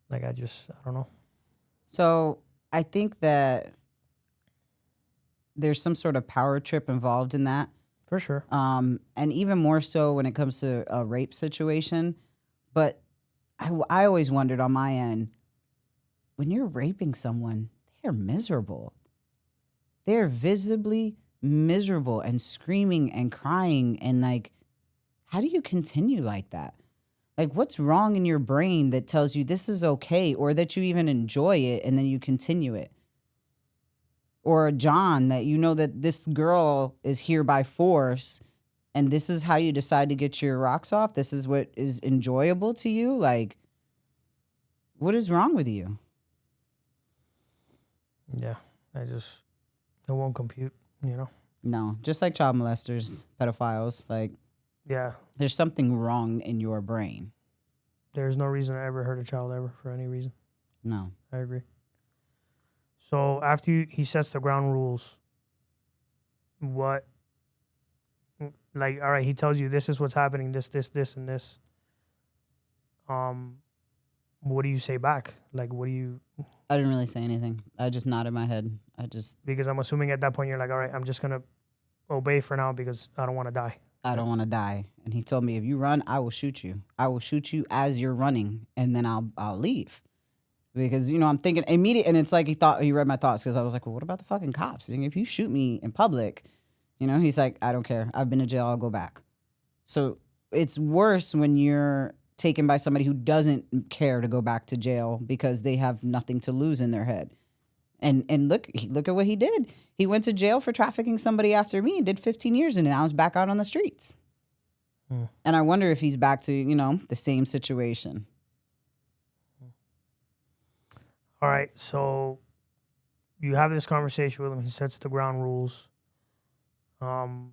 Like I don't know. So I think that there's some sort of power trip involved in that. For sure. And even more so when it comes to a rape situation. But I always wondered on my end, when you're raping someone, they're miserable. They're visibly miserable and screaming and crying. And like, how do you continue like that? Like, what's wrong in your brain that tells you this is okay, or that you even enjoy it and then you continue it? Or John, that you know that this girl is here by force and this is how you decide to get your rocks off? This is what is enjoyable to you? Like, what is wrong with you? Yeah, it won't compute, you know? No, just like child molesters, pedophiles, like, yeah, there's something wrong in your brain. There's no reason I ever hurt a child ever for any reason. No. I agree. So after he sets the ground rules, what, like, all right, he tells you this is what's happening, this, and this. What do you say back? Like, what do you... I didn't really say anything. I just nodded my head. Because I'm assuming at that point you're like, all right, I'm just going to obey for now because I don't want to die. I don't want to die. And he told me, if you run, I will shoot you. I will shoot you as you're running, and then I'll leave. Because, you know, I'm thinking immediate, and it's like he read my thoughts, because I was like, well, what about the fucking cops? If you shoot me in public, you know, he's like, I don't care. I've been to jail. I'll go back. So it's worse when you're taken by somebody who doesn't care to go back to jail because they have nothing to lose in their head. And look at what he did. He went to jail for trafficking somebody after me and did 15 years, and now he's back out on the streets. And I wonder if he's back to, you know, the same situation. All right, so you have this conversation with him. He sets the ground rules. I'm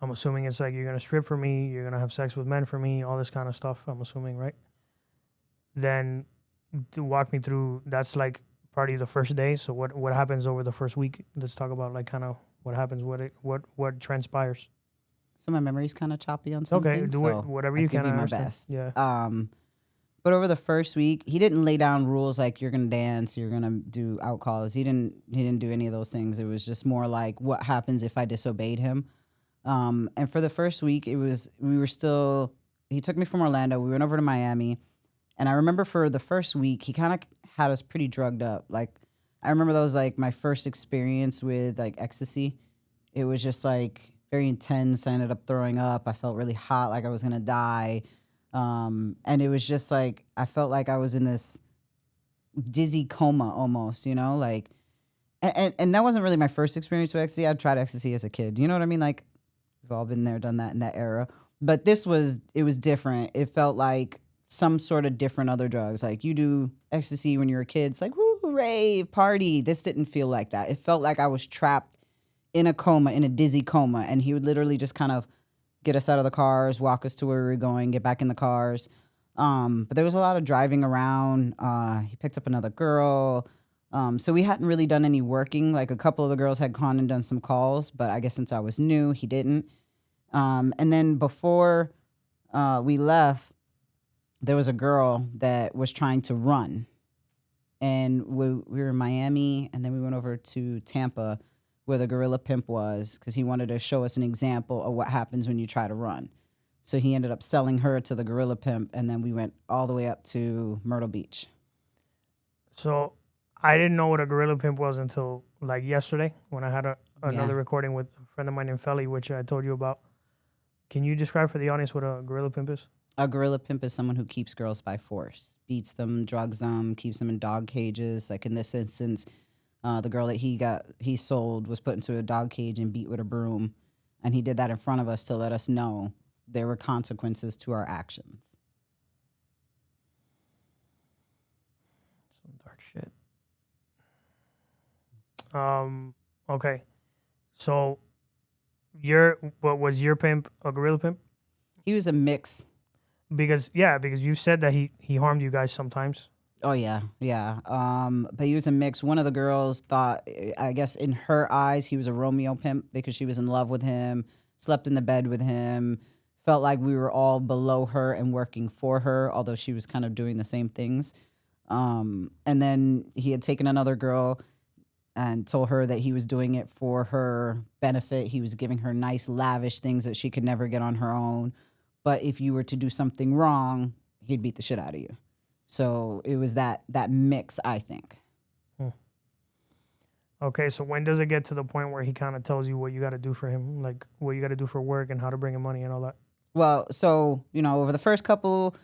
assuming it's like you're going to strip for me, you're going to have sex with men for me, all this kind of stuff, I'm assuming, right? Then walk me through, that's like probably the first day. So what happens over the first week? Let's talk about like kind of what happens, what transpires. So my memory's kind of choppy on something. Okay, do it, whatever you can. Give you my best. Yeah. But over the first week, he didn't lay down rules like you're gonna dance, you're gonna do out calls. He didn't do any of those things. It was just more like what happens if I disobeyed him. And for the first week, he took me from Orlando. We went over to Miami. And I remember for the first week, he kind of had us pretty drugged up. Like, I remember that was like my first experience with like ecstasy. It was just like very intense. I ended up throwing up. I felt really hot, like I was gonna die. And it was just like, I felt like I was in this dizzy coma almost, you know, like, and that wasn't really my first experience with ecstasy. I'd tried ecstasy as a kid. You know what I mean? Like, we've all been there, done that in that era. But it was different. It felt like some sort of different other drugs. Like you do ecstasy when you're a kid. It's like, woo, rave, party. This didn't feel like that. It felt like I was trapped in a coma, in a dizzy coma. And he would literally just kind of get us out of the cars, walk us to where we were going, get back in the cars. But there was a lot of driving around. He picked up another girl. So we hadn't really done any working. Like a couple of the girls had gone and done some calls, but I guess since I was new, he didn't. And then before we left, there was a girl that was trying to run. And we were in Miami, and then we went over to Tampa where the gorilla pimp was, because he wanted to show us an example of what happens when you try to run. So he ended up selling her to the gorilla pimp, and then we went all the way up to Myrtle Beach. So I didn't know what a gorilla pimp was until like yesterday when I had another recording with a friend of mine named Felly, which I told you about. Can you describe for the audience what a gorilla pimp is? A gorilla pimp is someone who keeps girls by force, beats them, drugs them, keeps them in dog cages. Like in this instance, the girl that he sold was put into a dog cage and beat with a broom, and he did that in front of us to let us know there were consequences to our actions. Some dark shit. Okay. So what was your pimp a gorilla pimp? He was a mix. Because you said that he harmed you guys sometimes. Oh yeah. But he was a mix. One of the girls thought, I guess in her eyes, he was a Romeo pimp because she was in love with him, slept in the bed with him, felt like we were all below her and working for her, although she was kind of doing the same things. And then he had taken another girl and told her that he was doing it for her benefit. He was giving her nice, lavish things that she could never get on her own. But if you were to do something wrong, he'd beat the shit out of you. So it was that mix, I think. Okay, so when does it get to the point where he kind of tells you what you got to do for him, like what you got to do for work and how to bring him money and all that? Well, so, over the first couple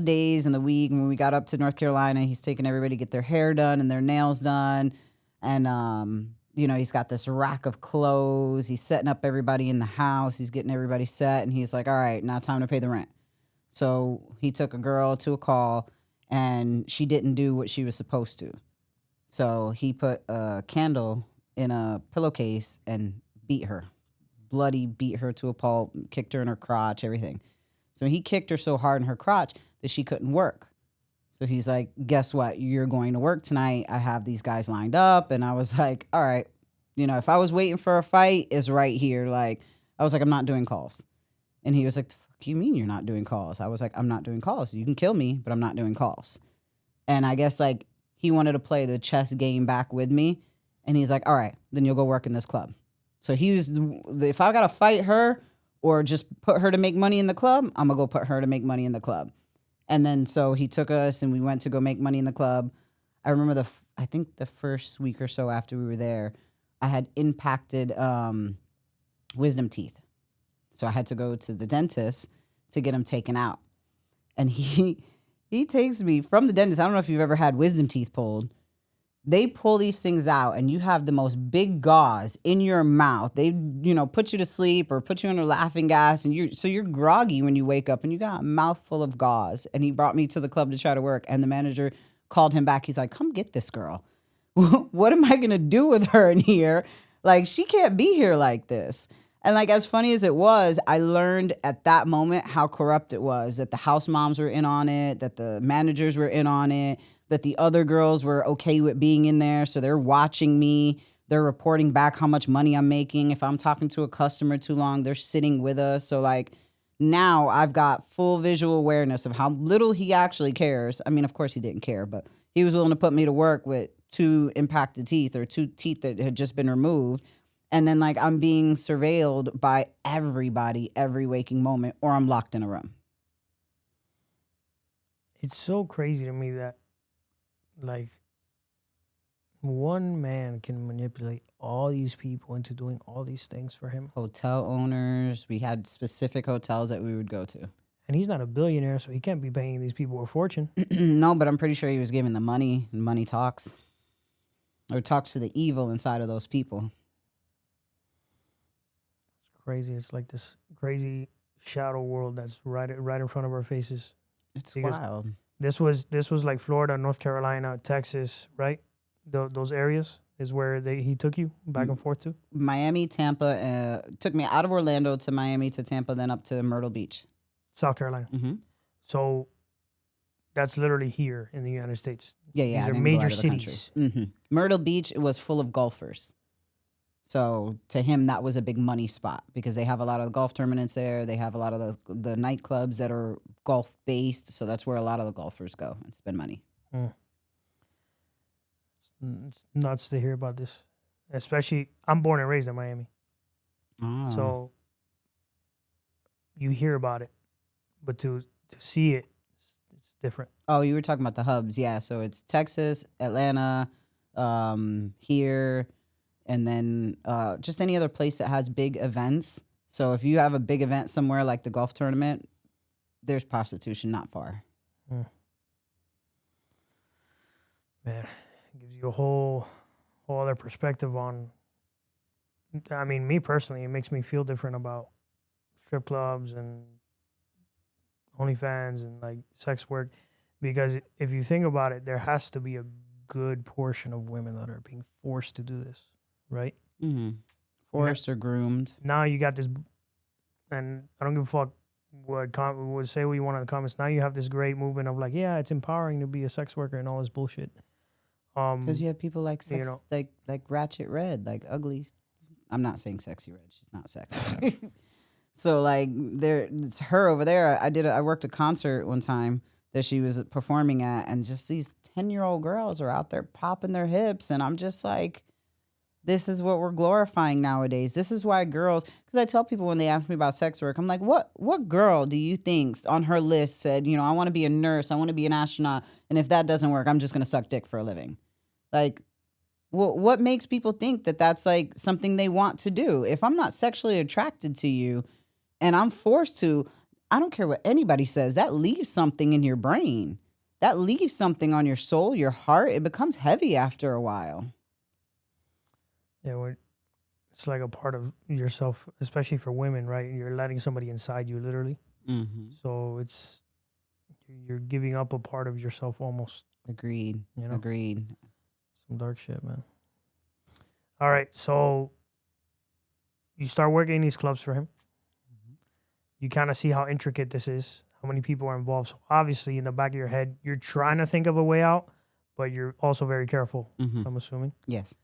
days in the week when we got up to North Carolina, he's taking everybody to get their hair done and their nails done. And, he's got this rack of clothes. He's setting up everybody in the house. He's getting everybody set. And he's like, all right, now time to pay the rent. So he took a girl to a call, and she didn't do what she was supposed to. So he put a candle in a pillowcase and beat her. Bloody beat her to a pulp, kicked her in her crotch, everything. So he kicked her so hard in her crotch that she couldn't work. So he's like, guess what? You're going to work tonight. I have these guys lined up. And I was like, all right. If I was waiting for a fight, it's right here. Like, I was like, I'm not doing calls. And he was like, the fuck you mean you're not doing calls? I was like, I'm not doing calls. You can kill me, but I'm not doing calls. And I guess, like, he wanted to play the chess game back with me. And he's like, all right, then you'll go work in this club. So if I got to fight her or just put her to make money in the club, I'm going to go put her to make money in the club. And then so he took us and we went to go make money in the club. I remember I think the first week or so after we were there, I had impacted wisdom teeth. So I had to go to the dentist to get them taken out. And he takes me from the dentist. I don't know if you've ever had wisdom teeth pulled. They pull these things out and you have the most big gauze in your mouth. They, put you to sleep or put you under laughing gas, and you're groggy when you wake up and you got a mouthful of gauze. And he brought me to the club to try to work, and the manager called him back. He's like, come get this girl. What am I going to do with her in here? Like, she can't be here like this. And like, as funny as it was, I learned at that moment how corrupt it was, that the house moms were in on it, that the managers were in on it, that the other girls were okay with being in there. So they're watching me. They're reporting back how much money I'm making. If I'm talking to a customer too long, they're sitting with us. So like, now I've got full visual awareness of how little he actually cares. I mean, of course he didn't care, but he was willing to put me to work with 2 impacted teeth or 2 teeth that had just been removed. And then like, I'm being surveilled by everybody every waking moment, or I'm locked in a room. It's so crazy to me that like one man can manipulate all these people into doing all these things for him. Hotel owners, we had specific hotels that we would go to. And he's not a billionaire, so he can't be paying these people a fortune. No, but I'm pretty sure he was giving the money, and money talks. Or talks to the evil inside of those people. It's crazy. It's like this crazy shadow world that's right in front of our faces. It's wild. This was like Florida, North Carolina, Texas, right? Those areas is where he took you back and forth to? Miami, Tampa. Took me out of Orlando to Miami to Tampa, then up to Myrtle Beach. South Carolina. Mm-hmm. So that's literally here in the United States. Yeah. These are major cities. Mm-hmm. Myrtle Beach was full of golfers. So to him, that was a big money spot because they have a lot of the golf tournaments there. They have a lot of the nightclubs that are golf based. So that's where a lot of the golfers go and spend money. It's nuts to hear about this. Especially, I'm born and raised in Miami. Oh. So you hear about it, but to see it, it's different. Oh, you were talking about the hubs. Yeah, so it's Texas, Atlanta, here, and then just any other place that has big events. So if you have a big event somewhere like the golf tournament, there's prostitution not far. Man, it gives you a whole other perspective on. I mean, me personally, it makes me feel different about strip clubs and OnlyFans and like sex work, because if you think about it, there has to be a good portion of women that are being forced to do this, right? Mm-hmm. Forced or groomed. Now you got this, and I don't give a fuck would say what you want in the comments. Now you have this great movement of like, yeah, it's empowering to be a sex worker and all this bullshit. Because you have people like sex, you know, like Ratchet Red, like ugly. I'm not saying sexy red. She's not sexy. So like it's her over there. I worked a concert one time that she was performing at, and just these 10-year-old girls are out there popping their hips, and I'm just like, this is what we're glorifying nowadays. This is why girls, because I tell people when they ask me about sex work, I'm like, what girl do you think on her list said, I want to be a nurse, I want to be an astronaut, and if that doesn't work, I'm just going to suck dick for a living? Like, what makes people think that that's like something they want to do? If I'm not sexually attracted to you and I'm forced to, I don't care what anybody says, that leaves something in your brain. That leaves something on your soul, your heart. It becomes heavy after a while. Yeah, it's like a part of yourself, especially for women, right? You're letting somebody inside you, literally. Mm-hmm. So you're giving up a part of yourself almost. Agreed. Agreed. Some dark shit, man. All right, so you start working in these clubs for him. Mm-hmm. You kind of see how intricate this is, how many people are involved. So obviously, in the back of your head, you're trying to think of a way out, but you're also very careful, I'm assuming. Yes.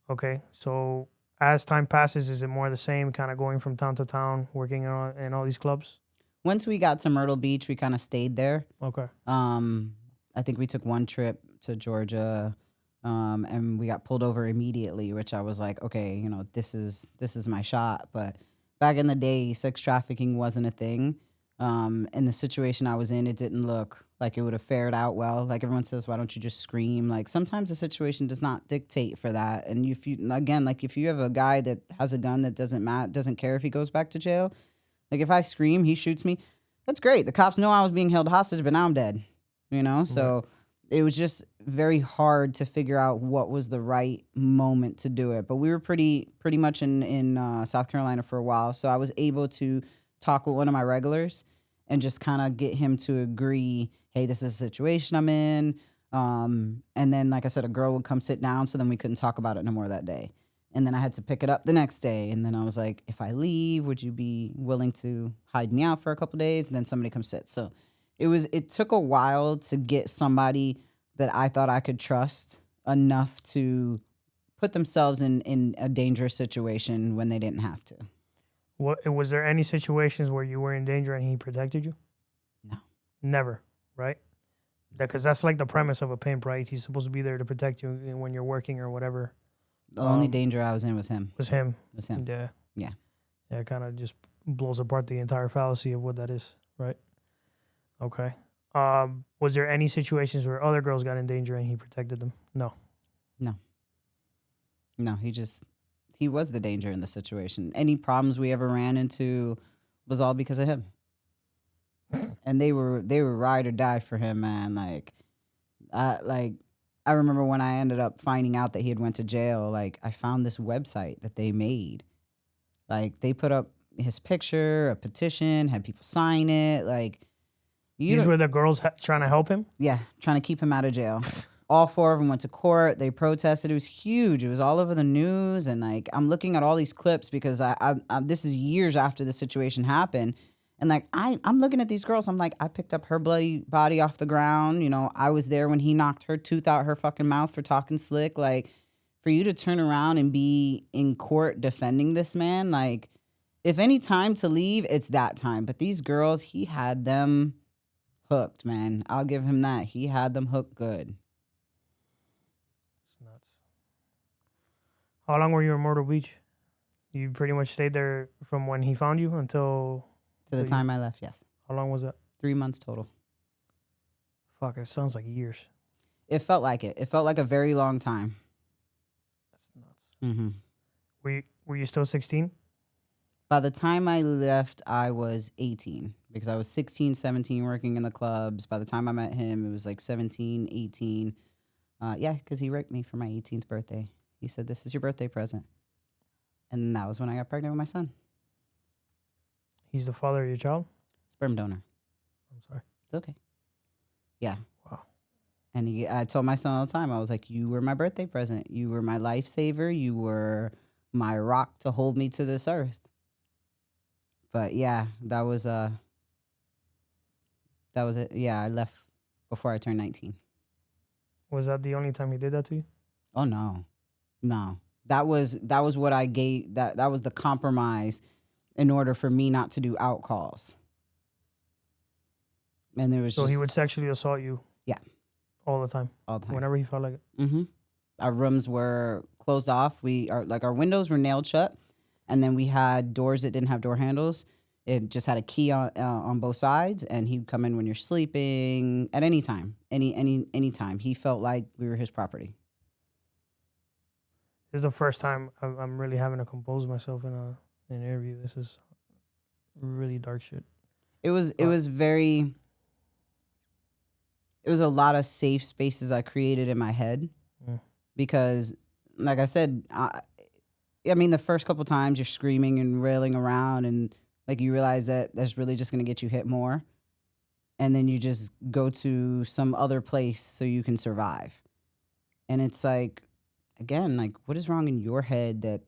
Okay, so as time passes, is it more the same, kind of going from town to town, working in all these clubs? Once we got to Myrtle Beach, we kind of stayed there. Okay. I think we took one trip to Georgia, and we got pulled over immediately, which I was like, okay, this is my shot. But back in the day, sex trafficking wasn't a thing. In the situation I was in, it didn't look like it would have fared out well. Like everyone says, why don't you just scream? Like sometimes the situation does not dictate for that. And if you have a guy that has a gun that doesn't care if he goes back to jail. Like if I scream, he shoots me. That's great. The cops know I was being held hostage, but now I'm dead. So it was just very hard to figure out what was the right moment to do it. But we were pretty much in South Carolina for a while, so I was able to talk with one of my regulars and just kind of get him to agree, hey, this is a situation I'm in. And then, like I said, a girl would come sit down, so then we couldn't talk about it no more that day. And then I had to pick it up the next day. And then I was like, if I leave, would you be willing to hide me out for a couple days? And then somebody come sit. So it took a while to get somebody that I thought I could trust enough to put themselves in a dangerous situation when they didn't have to. Was there any situations where you were in danger and he protected you? No. Never, right? Because that's like the premise of a pimp, right? He's supposed to be there to protect you when you're working or whatever. The only danger I was in was him. Yeah. Yeah. Yeah, it kind of just blows apart the entire fallacy of what that is, right? Okay. Was there any situations where other girls got in danger and he protected them? No. No, he was the danger in the situation. Any problems we ever ran into was all because of him. And they were ride or die for him, man. I remember when I ended up finding out that he had went to jail, like I found this website that they made. Like they put up his picture, a petition, had people sign it. Like these were the girls trying to help him? Yeah, trying to keep him out of jail. All four of them went to court. They protested. It was huge. It was all over the news. And like I'm looking at all these clips because I this is years after the situation happened. And like I'm looking at these girls. I'm like, I picked up her bloody body off the ground. I was there when he knocked her tooth out her fucking mouth for talking slick. Like for you to turn around and be in court defending this man, like if any time to leave, it's that time. But these girls, he had them hooked, man. I'll give him that. He had them hooked good. It's nuts. How long were you in Myrtle Beach? You pretty much stayed there from when he found you until To the time I left, yes. How long was that? 3 months total. Fuck, it sounds like years. It felt like it. It felt like a very long time. That's nuts. Mm-hmm. Were you still 16? By the time I left, I was 18 because I was 16, 17 working in the clubs. By the time I met him, it was like 17, 18. Yeah, because he raped me for my 18th birthday. He said, "This is your birthday present." And that was when I got pregnant with my son. He's the father of your child? Sperm donor. I'm sorry. It's okay. Yeah. Wow. And I told my son all the time, I was like, you were my birthday present. You were my lifesaver. You were my rock to hold me to this earth. But yeah, that was it. Yeah, I left before I turned 19. Was that the only time he did that to you? Oh no. That was what I gave. That was the compromise in order for me not to do out calls. And there was so he would sexually assault you. Yeah. All the time. All the time. Whenever he felt like it. Mm-hmm. Our rooms were closed off. Our windows were nailed shut, and then we had doors that didn't have door handles. It just had a key on both sides, and he'd come in when you're sleeping at any time, any time. He felt like we were his property. This is the first time I'm really having to compose myself in an interview. This is really dark shit. It was a lot of safe spaces I created in my head because, like I said, I mean, the first couple times you're screaming and railing around and like you realize that that's really just going to get you hit more. And then you just go to some other place so you can survive. And it's like, again, like what is wrong in your head that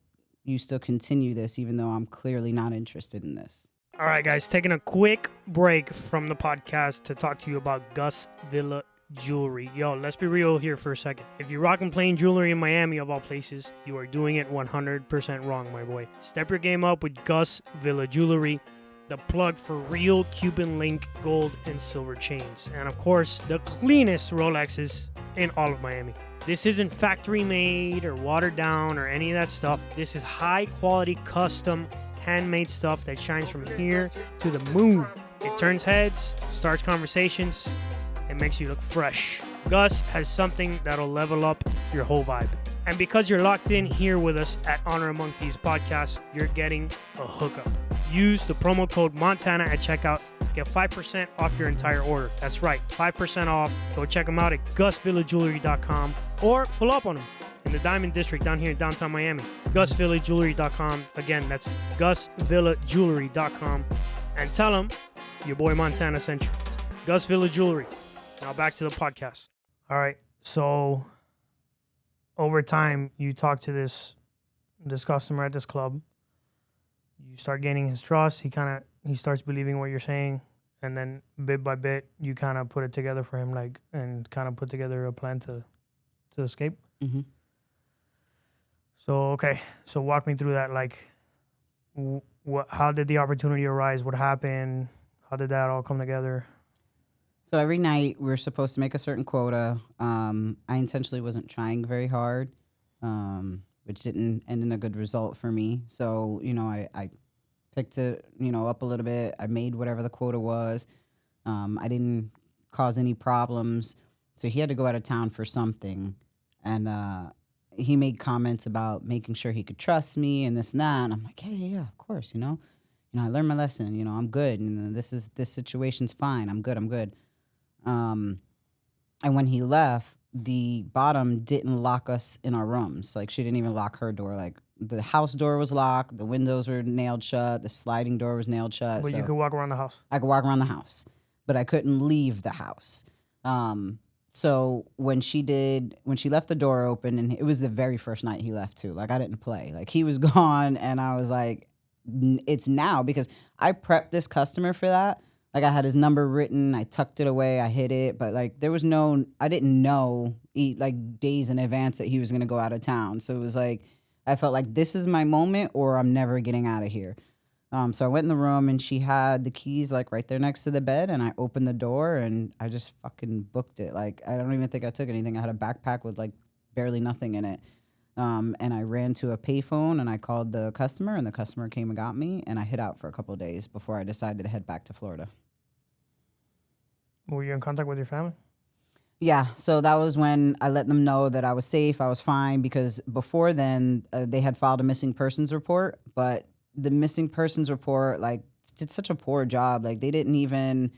you still continue this even though I'm clearly not interested in this? All right, guys, taking a quick break from the podcast to talk to you about Gus Villa Jewelry. Yo, let's be real here for a second. If you're rocking plain jewelry in Miami, of all places, you are doing it 100% wrong, my boy. Step your game up with Gus Villa Jewelry, the plug for real Cuban link gold and silver chains. And, of course, the cleanest Rolexes in all of Miami. This isn't factory made or watered down or any of that stuff. This is high quality, custom, handmade stuff that shines from here to the moon. It turns heads, starts conversations, and makes you look fresh. Gus has something that'll level up your whole vibe. And because you're locked in here with us at Honor Among Thieves Podcast, you're getting a hookup. Use the promo code Montana at checkout. Get 5% off your entire order. That's right, 5% off. Go check them out at GusVillaJewelry.com or pull up on them in the Diamond District down here in downtown Miami. GusVillaJewelry.com. Again, that's GusVillaJewelry.com. And tell them your boy Montana sent you. Gus Villa Jewelry. Now back to the podcast. All right. So over time, you talk to this customer at this club. You start gaining his trust. He starts believing what you're saying. And then bit by bit, you kind of put it together for him, and kind of put together a plan to escape. Mm-hmm. So, okay. So walk me through that. How did the opportunity arise? What happened? How did that all come together? So every night we were supposed to make a certain quota. I intentionally wasn't trying very hard, which didn't end in a good result for me. So, I picked it, up a little bit. I made whatever the quota was. I didn't cause any problems. So he had to go out of town for something. And he made comments about making sure he could trust me and this and that. And I'm like, yeah, of course, I learned my lesson. I'm good. And this situation's fine. I'm good. And when he left, the bottom didn't lock us in our rooms. Like, she didn't even lock her door. Like, the house door was locked, the windows were nailed shut, the sliding door was nailed shut. But you could walk around the house. I could walk around the house, but I couldn't leave the house. So when she left the door open, and it was the very first night he left too. Like, I didn't play. Like, he was gone, and I was like, it's now, because I prepped this customer for that. Like, I had his number written, I tucked it away, I hid it, but like I didn't know days in advance that he was gonna go out of town. So it was like, I felt like this is my moment or I'm never getting out of here. So I went in the room, and she had the keys like right there next to the bed, and I opened the door and I just fucking booked it. Like, I don't even think I took anything. I had a backpack with like barely nothing in it. And I ran to a payphone and I called the customer, and the customer came and got me, and I hid out for a couple of days before I decided to head back to Florida. Were you in contact with your family? Yeah, so that was when I let them know that I was safe, I was fine, because before then they had filed a missing persons report, but the missing persons report like did such a poor job. Like they didn't even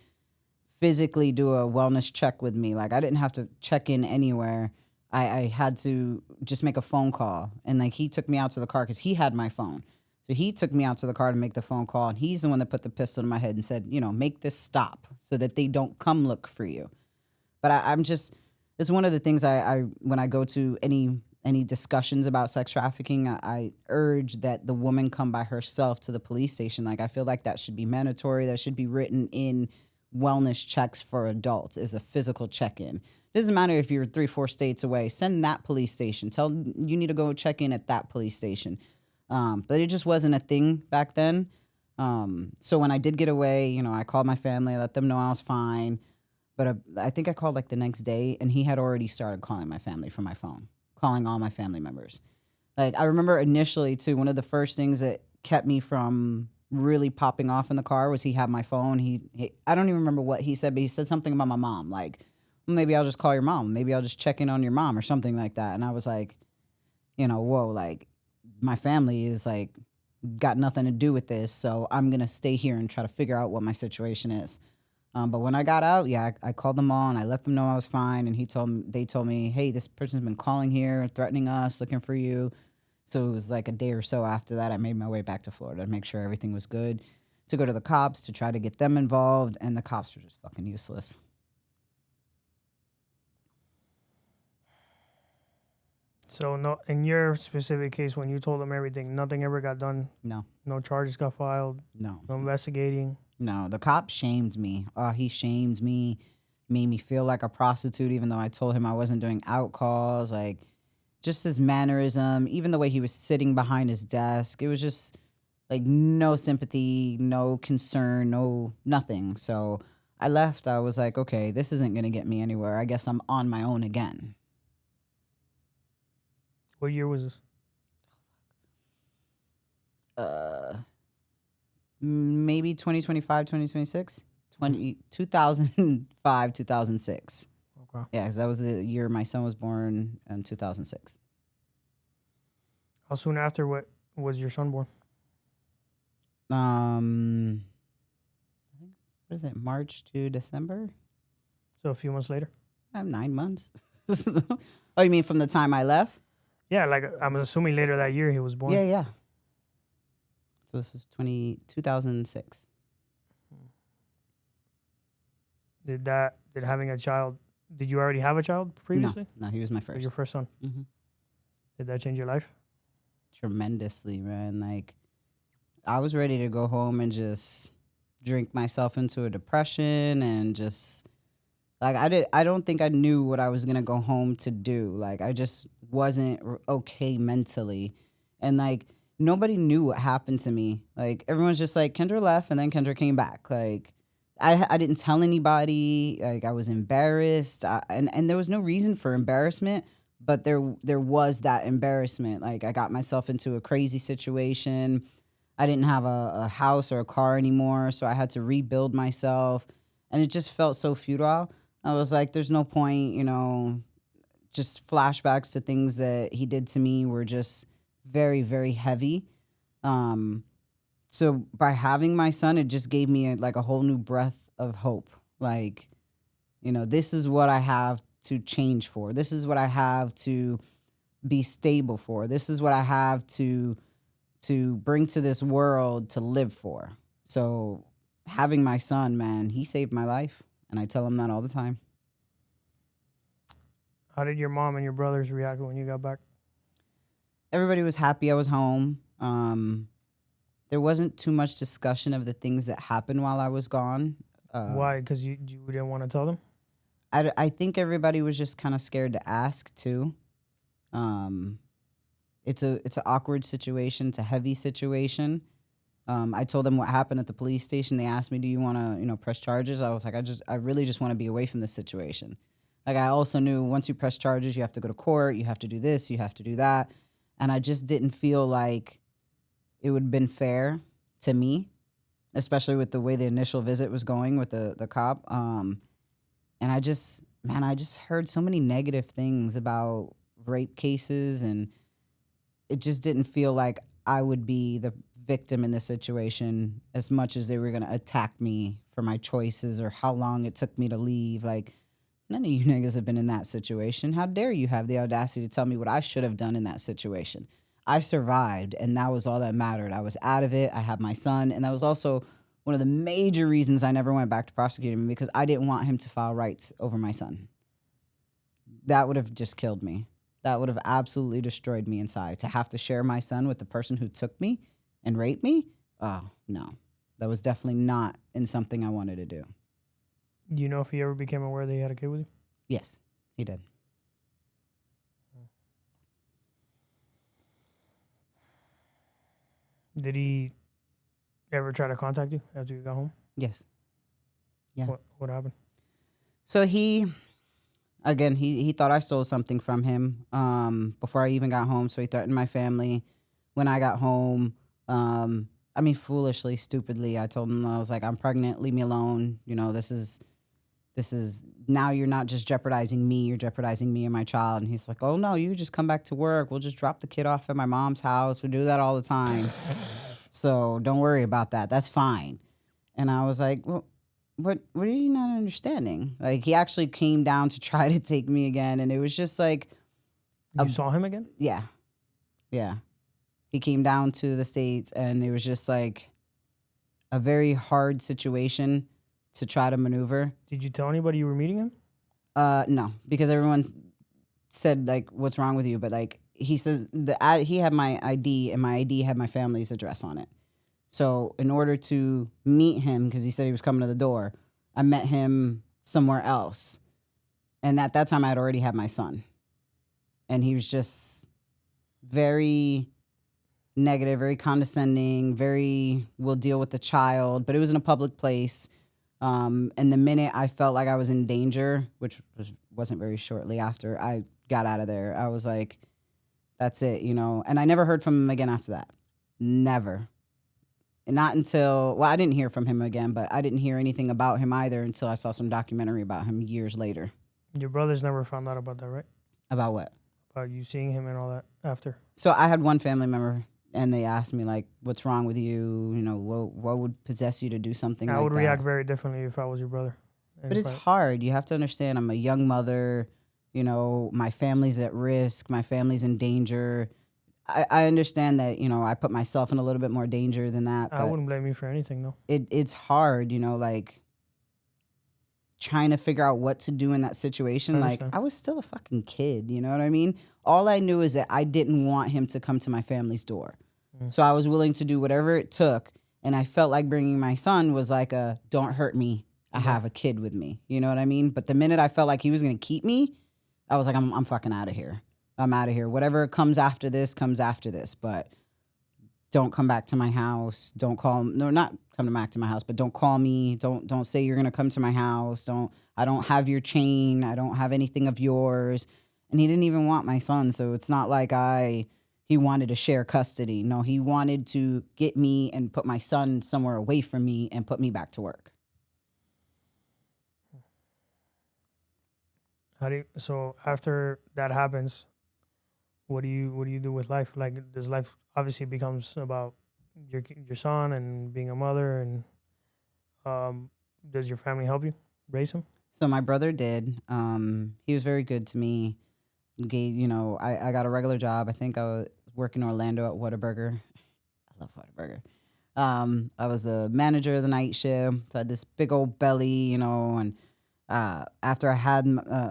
physically do a wellness check with me. Like I didn't have to check in anywhere. I had to just make a phone call, and like he took me out to the car because he had my phone. So he took me out to the car to make the phone call, and he's the one that put the pistol in my head and said, make this stop so that they don't come look for you. But I'm just, it's one of the things I when I go to any discussions about sex trafficking, I urge that the woman come by herself to the police station. Like I feel like that should be mandatory. That should be written in wellness checks for adults is a physical check-in. It doesn't matter if you're 3-4 states away. Send that police station. Tell them you need to go check in at that police station. But it just wasn't a thing back then. So when I did get away, I called my family, I let them know I was fine. But I think I called like the next day, and he had already started calling my family from my phone, calling all my family members. Like I remember initially too, one of the first things that kept me from really popping off in the car was he had my phone. He I don't even remember what he said, but he said something about my mom. Like, maybe I'll just call your mom. Maybe I'll just check in on your mom or something like that. And I was like, whoa, like my family is like got nothing to do with this. So I'm going to stay here and try to figure out what my situation is. But when I got out, I called them all and I let them know I was fine. And they told me, hey, this person's been calling here, threatening us, looking for you. So it was like a day or so after that, I made my way back to Florida to make sure everything was good, to go to the cops, to try to get them involved. And the cops were just fucking useless. So no, in your specific case, when you told them everything, nothing ever got done? No. No charges got filed? No. No investigating? No, the cop shamed me. He shamed me, made me feel like a prostitute, even though I told him I wasn't doing out calls. Like, just his mannerism, even the way he was sitting behind his desk. It was just, like, no sympathy, no concern, nothing. So I left. I was like, okay, this isn't going to get me anywhere. I guess I'm on my own again. What year was this? Maybe 2025, 2026, 2005, 2006. Okay. Yeah, because that was the year my son was born in 2006. How soon after what was your son born? I think, what is it, March to December? So a few months later? 9 months. Oh, you mean from the time I left? Yeah, like I'm assuming later that year he was born. Yeah. So this was 2006. Did having a child, did you already have a child previously? No, he was my first. Your first son? Mm-hmm. Did that change your life? Tremendously, man. Like, I was ready to go home and just drink myself into a depression and just, like, I don't think I knew what I was going to go home to do. Like, I just wasn't okay mentally. And, like, nobody knew what happened to me. Like, everyone's just like, Kendra left and then Kendra came back. Like, I didn't tell anybody. Like, I was embarrassed. And there was no reason for embarrassment, but there was that embarrassment. Like, I got myself into a crazy situation. I didn't have a house or a car anymore, so I had to rebuild myself. And it just felt so futile. I was like, there's no point, just flashbacks to things that he did to me were just very, very heavy. So by having my son, it just gave me a whole new breath of hope. Like, this is what I have to change for. This is what I have to be stable for. This is what I have to bring to this world to live for. So having my son, man, he saved my life. And I tell him that all the time. How did your mom and your brothers react when you got back? Everybody was happy I was home. There wasn't too much discussion of the things that happened while I was gone. Why? Because you didn't want to tell them? I think everybody was just kind of scared to ask too. It's an awkward situation. It's a heavy situation. I told them what happened at the police station. They asked me, do you want to, press charges? I was like, I really just want to be away from this situation. Like, I also knew once you press charges, you have to go to court, you have to do this, you have to do that. And I just didn't feel like it would have been fair to me, especially with the way the initial visit was going with the cop. And I just heard so many negative things about rape cases, and it just didn't feel like I would be the victim in this situation as much as they were going to attack me for my choices or how long it took me to leave. Like, none of you niggas have been in that situation. How dare you have the audacity to tell me what I should have done in that situation? I survived, and that was all that mattered. I was out of it. I had my son, and that was also one of the major reasons I never went back to prosecuting him, because I didn't want him to file rights over my son. That would have just killed me. That would have absolutely destroyed me inside. To have to share my son with the person who took me and raped me? Oh, no. That was definitely not in something I wanted to do. Do you know if he ever became aware that he had a kid with you? Yes, he did. Did he ever try to contact you after you got home? Yes. Yeah. What happened? So he thought I stole something from him before I even got home. So he threatened my family. When I got home, foolishly, stupidly, I told him, I was like, I'm pregnant, leave me alone. You know, this is now you're not just jeopardizing me, you're jeopardizing me and my child. And he's like, oh no, you just come back to work. We'll just drop the kid off at my mom's house. We do that all the time. So don't worry about that. That's fine. And I was like, well, what are you not understanding? Like, he actually came down to try to take me again. And it was just like. You saw him again? Yeah. Yeah. He came down to the States, and it was just like a very hard situation to try to maneuver. Did you tell anybody you were meeting him? No, because everyone said, like, what's wrong with you? But, like, he says he had my ID, and my ID had my family's address on it. So in order to meet him, because he said he was coming to the door, I met him somewhere else. And at that time, I had already had my son. And he was just very negative, very condescending, we'll deal with the child. But it was in a public place. And the minute I felt like I was in danger, which wasn't very shortly after I got out of there, I was like, that's it, you know. And I never heard from him again after that. Never. And not until, I didn't hear from him again, but I didn't hear anything about him either until I saw some documentary about him years later. Your brothers never found out about that, right? About what? About you seeing him and all that after. So I had one family member, and they asked me, like, what's wrong with you? You know, what would possess you to do something like that? I would react very differently if I was your brother. But it's hard. You have to understand, I'm a young mother. You know, my family's at risk. My family's in danger. I understand that, you know, I put myself in a little bit more danger than that. I wouldn't blame you for anything, though. It's hard, you know, like, trying to figure out what to do in that situation. Like, I was still a fucking kid, you know what I mean? All I knew is that I didn't want him to come to my family's door. So I was willing to do whatever it took. And I felt like bringing my son was like a, don't hurt me. I have a kid with me. You know what I mean? But the minute I felt like he was going to keep me, I was like, I'm fucking out of here. I'm out of here. Whatever comes after this, comes after this. But don't come back to my house. Don't call. No, not come back to my house, but don't call me. Don't say you're going to come to my house. I don't have your chain. I don't have anything of yours. And he didn't even want my son. So it's not like he wanted to share custody. No, he wanted to get me and put my son somewhere away from me and put me back to work. So after that happens, what do you do with life? Like, does life obviously becomes about your son and being a mother, and does your family help you raise him? So my brother did. He was very good to me. You know, I got a regular job. I think I was working in Orlando at Whataburger. I love Whataburger. I was a manager of the night shift. So I had this big old belly, you know, and after I had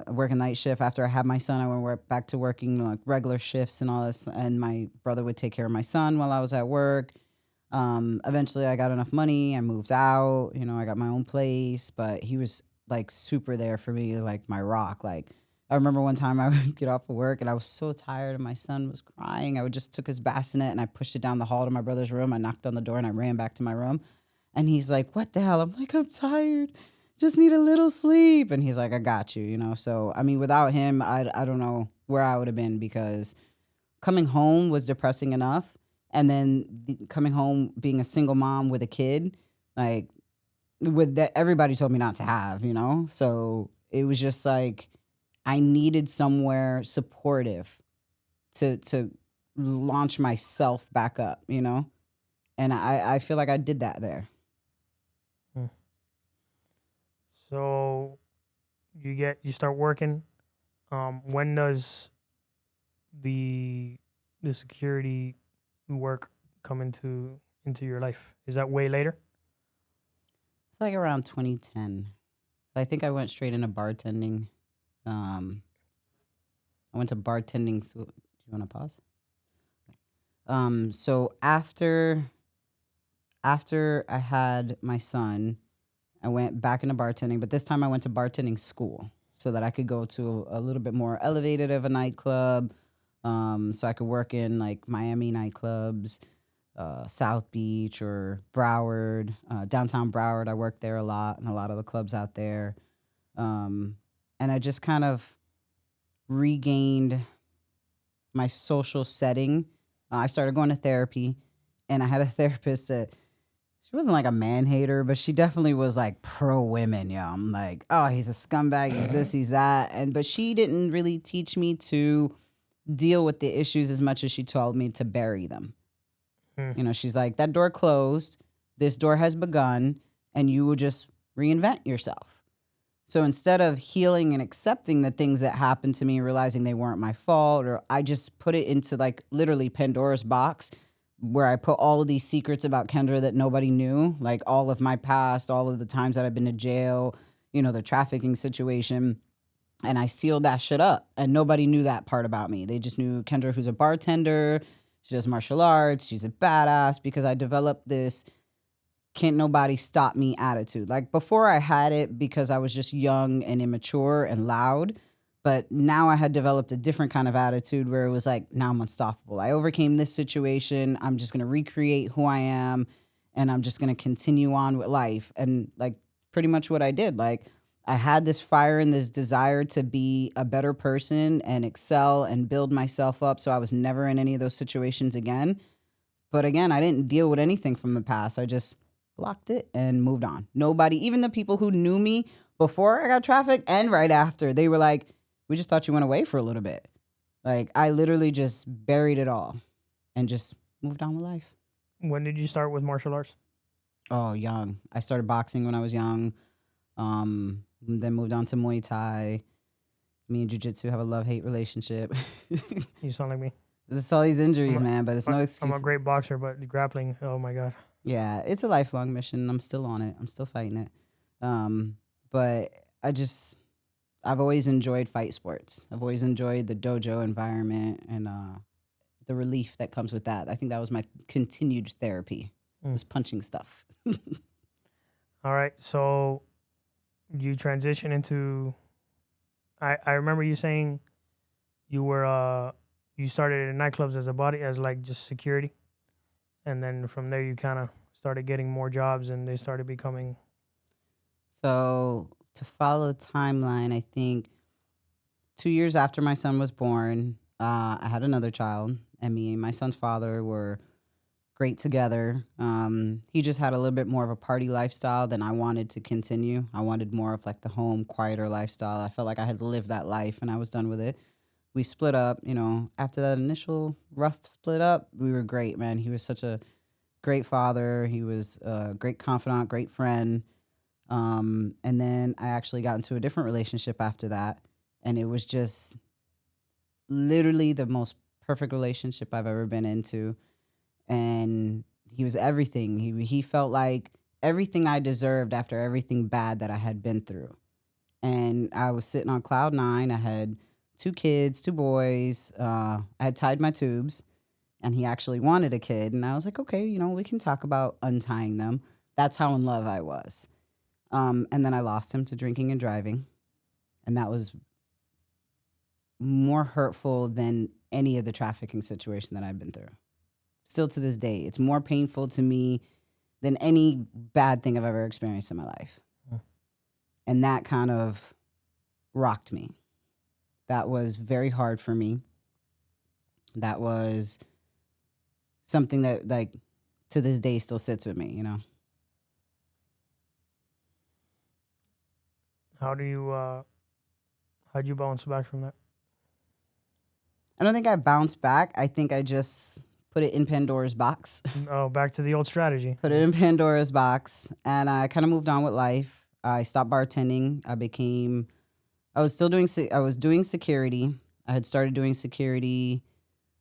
working night shift, after I had my son, I went back to working like regular shifts and all this. And my brother would take care of my son while I was at work. Eventually, I got enough money. I moved out. You know, I got my own place. But he was like super there for me, like my rock. Like, I remember one time I would get off of work and I was so tired and my son was crying. I just took his bassinet and I pushed it down the hall to my brother's room. I knocked on the door and I ran back to my room. And he's like, what the hell? I'm like, I'm tired. Just need a little sleep. And he's like, I got you, you know? So, I mean, without him, I don't know where I would have been, because coming home was depressing enough. And then coming home, being a single mom with a kid, like with that, everybody told me not to have, you know? So it was just like, I needed somewhere supportive to launch myself back up, you know? And I feel like I did that there. So you start working. When does the security work come into your life? Is that way later? It's like around 2010. I think I went straight into bartending. I went to bartending school. Do you want to pause? So after I had my son, I went back into bartending, but this time I went to bartending school so that I could go to a little bit more elevated of a nightclub. So I could work in like Miami nightclubs, South Beach or Broward, downtown Broward. I worked there a lot and a lot of the clubs out there. And I just kind of regained my social setting. I started going to therapy, and I had a therapist that she wasn't like a man hater, but she definitely was like pro women. Yeah, I'm like, oh, he's a scumbag, he's this, he's that, but she didn't really teach me to deal with the issues as much as she told me to bury them. You know, she's like, that door closed, this door has begun, and you will just reinvent yourself. So instead of healing and accepting the things that happened to me, realizing they weren't my fault, or I just put it into like literally Pandora's box where I put all of these secrets about Kendra that nobody knew, like all of my past, all of the times that I've been to jail, you know, the trafficking situation. And I sealed that shit up, and nobody knew that part about me. They just knew Kendra, who's a bartender. She does martial arts. She's a badass, because I developed this can't nobody stop me attitude. Like before I had it because I was just young and immature and loud. But now I had developed a different kind of attitude where it was like, now I'm unstoppable. I overcame this situation. I'm just going to recreate who I am, and I'm just going to continue on with life. And like pretty much what I did. Like I had this fire and this desire to be a better person and excel and build myself up. So I was never in any of those situations again. But again, I didn't deal with anything from the past. I just blocked it and moved on. Nobody, even the people who knew me before I got trafficked and right after, they were like, we just thought you went away for a little bit. Like I literally just buried it all and just moved on with life. When did you start with martial arts? Oh, young. I started boxing when I was young. Then moved on to Muay Thai. Me and jiu-jitsu have a love-hate relationship. You sound like me. It's all these injuries, man, but it's no excuse. I'm a great boxer, but grappling, oh my God. Yeah, it's a lifelong mission. I'm still on it. I'm still fighting it. But I've always enjoyed fight sports. I've always enjoyed the dojo environment and the relief that comes with that. I think that was my continued therapy, was punching stuff. All right, so you transition into, I remember you saying you were, you started in nightclubs as like just security. And then from there, you kind of started getting more jobs, and they started becoming. So to follow the timeline, I think 2 years after my son was born, I had another child, and me and my son's father were great together. He just had a little bit more of a party lifestyle than I wanted to continue. I wanted more of like the home, quieter lifestyle. I felt like I had lived that life, and I was done with it. We split up, you know, after that initial rough split up, we were great, man. He was such a great father. He was a great confidant, great friend. And then I actually got into a different relationship after that. And it was just literally the most perfect relationship I've ever been into. And he was everything. He felt like everything I deserved after everything bad that I had been through. And I was sitting on cloud nine. I had 2 kids, 2 boys. I had tied my tubes, and he actually wanted a kid. And I was like, okay, you know, we can talk about untying them. That's how in love I was. And then I lost him to drinking and driving. And that was more hurtful than any of the trafficking situation that I've been through. Still to this day, it's more painful to me than any bad thing I've ever experienced in my life. And that kind of rocked me. That was very hard for me. that was something that, like, to this day still sits with me, you know? How'd you bounce back from that? I don't think I bounced back. I think I just put it in Pandora's box. Oh, back to the old strategy. Put it in Pandora's box, and I kind of moved on with life. I stopped bartending. I was doing security. I had started doing security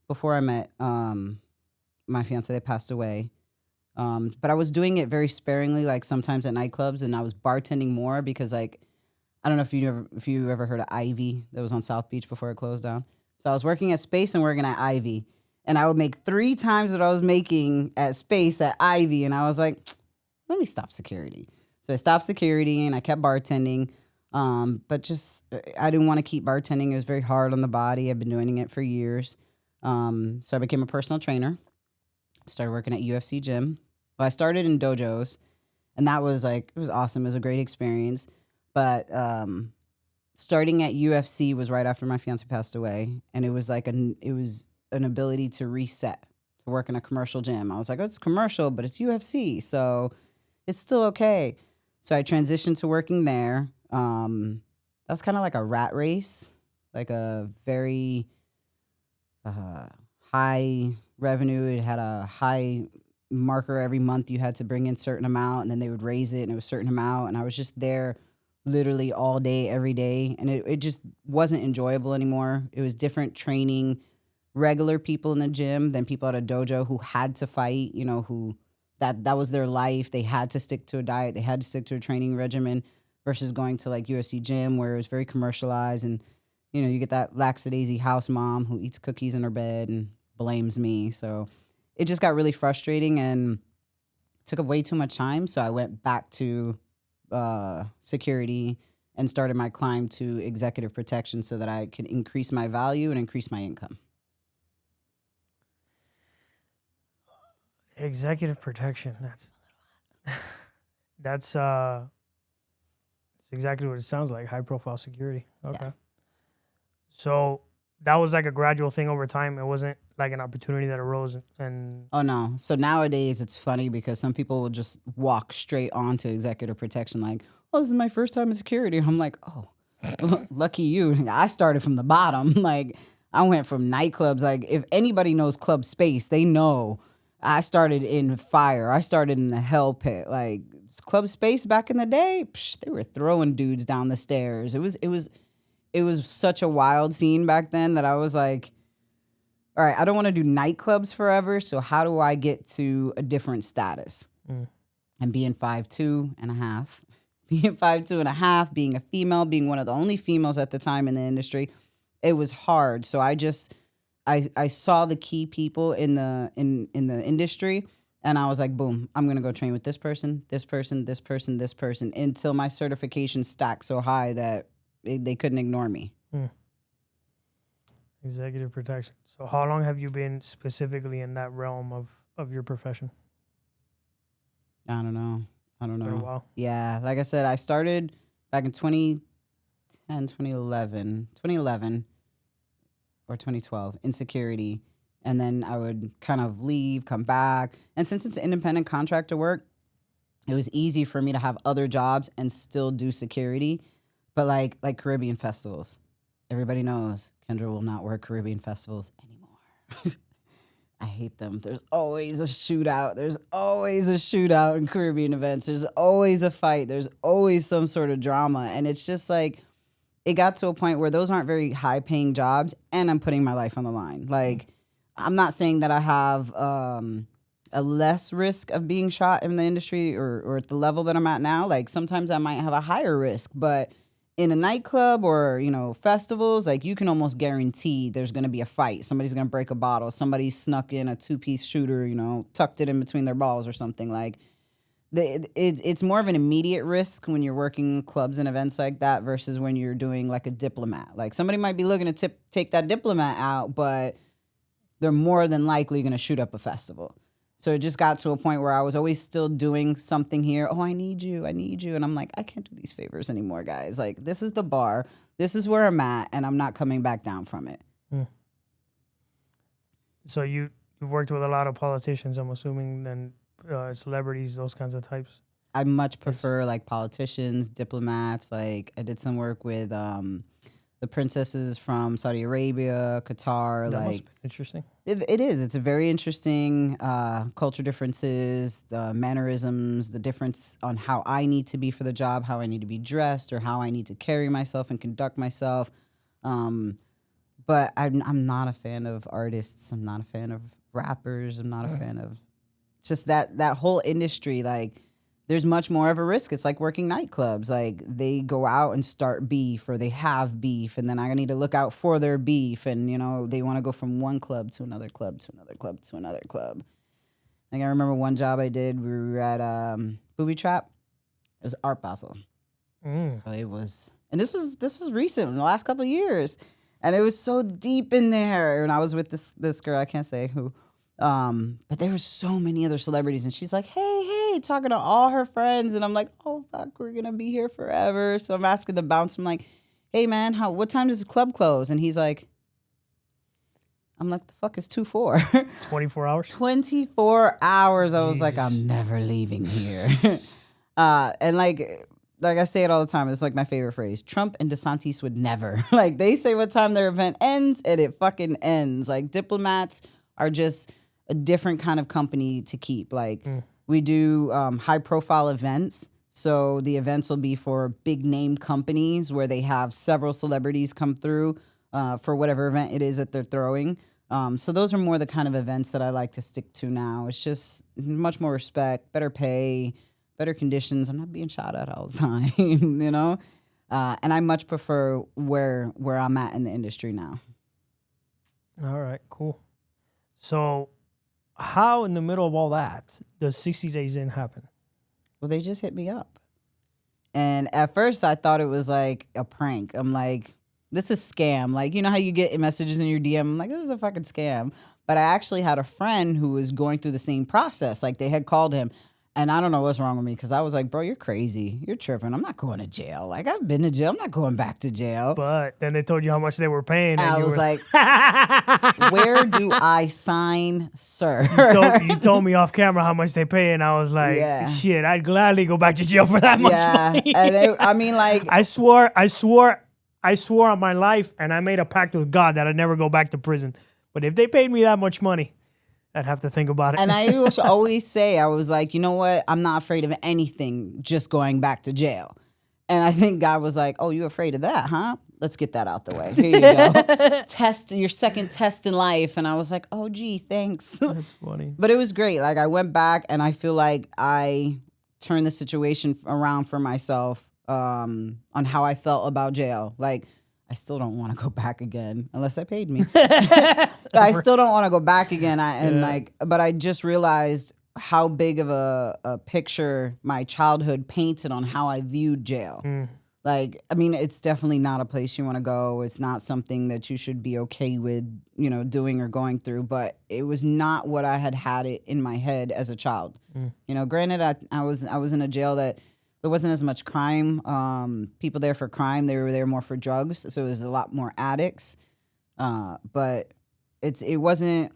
before I met my fiance that passed away. But I was doing it very sparingly, like sometimes at nightclubs, and I was bartending more because, like, I don't know if you ever heard of Ivy that was on South Beach before it closed down. So I was working at Space and working at Ivy. And I would make 3 times what I was making at Space at Ivy. And I was like, let me stop security. So I stopped security and I kept bartending. But just, I didn't want to keep bartending. It was very hard on the body. I've been doing it for years. So I became a personal trainer. Started working at UFC gym. Well, I started in dojos. And that was like, it was awesome. It was a great experience. But starting at UFC was right after my fiance passed away. And it was like an ability to reset, to work in a commercial gym. I was like, oh, it's commercial, but it's UFC, so it's still okay. So I transitioned to working there. That was kind of like a rat race, like a very high revenue. It had a high marker every month. You had to bring in a certain amount, and then they would raise it, and it was a certain amount. And I was just there literally all day, every day. And it just wasn't enjoyable anymore. It was different training regular people in the gym than people at a dojo who had to fight, you know, who that was their life. They had to stick to a diet. They had to stick to a training regimen versus going to like UFC gym where it was very commercialized. And, you know, you get that lackadaisy house mom who eats cookies in her bed and blames me. So it just got really frustrating and took up way too much time. So I went back to security and started my climb to executive protection so that I could increase my value and increase my income. Executive protection. That's exactly what it sounds like. High profile security. Okay. Yeah. So that was like a gradual thing over time. It wasn't like an opportunity that arose and Oh no. So nowadays it's funny because some people will just walk straight on to executive protection like, oh, this is my first time in security. I'm like, oh, lucky you. I started from the bottom. Like I went from nightclubs. Like if anybody knows Club Space, they know I started in fire. I started in the hell pit. Like Club Space back in the day, they were throwing dudes down the stairs. It was such a wild scene back then that I was like, all right, I don't want to do nightclubs forever. So how do I get to a different status? And being 5'2" and a half, being 5'2" and a half, being a female, being one of the only females at the time in the industry, it was hard. So I saw the key people in the industry, and I was like, boom, I'm gonna go train with this person, this person, this person, this person, until my certification stacked so high that they couldn't ignore me. Executive protection. So how long have you been specifically in that realm of your profession? I don't know. Been a while. Yeah, like I said, I started back in 2011 or 2012 in security. And then I would kind of leave, come back. And since it's independent contractor work, it was easy for me to have other jobs and still do security. But like Caribbean festivals, everybody knows Kendra will not work Caribbean festivals anymore. I hate them. There's always a shootout. There's always a shootout in Caribbean events. There's always a fight. There's always some sort of drama. And it's just like, it got to a point where those aren't very high paying jobs and I'm putting my life on the line. Like, I'm not saying that I have a less risk of being shot in the industry or at the level that I'm at now. Like sometimes I might have a higher risk, but in a nightclub or, you know, festivals, like you can almost guarantee there's going to be a fight. Somebody's going to break a bottle. Somebody snuck in a 2-piece shooter, you know, tucked it in between their balls or something. Like it's more of an immediate risk when you're working clubs and events like that versus when you're doing like a diplomat. Like somebody might be looking to take that diplomat out, but they're more than likely going to shoot up a festival. So it just got to a point where I was always still doing something here. Oh, I need you. And I'm like, I can't do these favors anymore, guys. Like, this is the bar. This is where I'm at, and I'm not coming back down from it. So you've worked with a lot of politicians, I'm assuming, and celebrities, those kinds of types. I much prefer like politicians, diplomats. Like I did some work with the princesses from Saudi Arabia, Qatar. That like must have been interesting. it is. It's a very interesting culture differences, the mannerisms, the difference on how I need to be for the job, how I need to be dressed, or how I need to carry myself and conduct myself. But I'm not a fan of artists. I'm not a fan of rappers. I'm not a fan of just that whole industry. Like, there's much more of a risk. It's like working nightclubs. Like, they go out and start beef, or they have beef, and then I need to look out for their beef. And, you know, they want to go from one club to another club to another club to another club. Like, I remember one job I did, we were at Booby Trap. It was Art Basel. So it was, and this was recent, in the last couple of years. And it was so deep in there. And I was with this girl, I can't say who. But there were so many other celebrities, and she's like, hey, talking to all her friends. And I'm like, oh, fuck, we're going to be here forever. So I'm asking the bouncer, I'm like, hey, man, what time does the club close? And he's like, I'm like, the fuck is 2-4? 24 hours? 24 hours. I was Jesus. like, I'm never leaving here. And like I say it all the time, it's like my favorite phrase. Trump and DeSantis would never. Like, they say what time their event ends, and it fucking ends. Like, diplomats are just a different kind of company to keep. Like, we do high-profile events. So the events will be for big name companies where they have several celebrities come through for whatever event it is that they're throwing. So those are more the kind of events that I like to stick to now. It's just much more respect, better pay, better conditions. I'm not being shot at all the time, you know? And I much prefer where I'm at in the industry now. All right, cool. So how in the middle of all that does 60 Days In happen? Well, they just hit me up. And at first I thought it was like a prank. I'm like, this is scam. Like, you know how you get messages in your DM? I'm like, this is a fucking scam. But I actually had a friend who was going through the same process. Like, they had called him. And I don't know what's wrong with me, because I was like, bro, you're crazy. You're tripping. I'm not going to jail. Like, I've been to jail. I'm not going back to jail. But then they told you how much they were paying. And I you was were like, where do I sign, sir? You told me off camera how much they pay, and I was like, Yeah. shit, I'd gladly go back to jail for that much money. And I mean, like, I swore on my life, and I made a pact with God that I'd never go back to prison. But if they paid me that much money, I'd have to think about it. and I used to always say, I was like, you know what? I'm not afraid of anything, just going back to jail. And I think God was like, oh, you afraid of that, huh? Let's get that out the way. Here you go. Test your second test in life. And I was like, oh, gee, thanks. That's funny. But it was great. Like, I went back, and I feel like I turned the situation around for myself on how I felt about jail. Like, I still don't want to go back again unless they paid me. I still don't want to go back again. But I just realized how big of a picture my childhood painted on how I viewed jail. Like, I mean, it's definitely not a place you want to go. It's not something that you should be okay with, you know, doing or going through. But it was not what I had it in my head as a child. You know, granted, I was in a jail that there wasn't as much crime. People there for crime, they were there more for drugs. So it was a lot more addicts. But it wasn't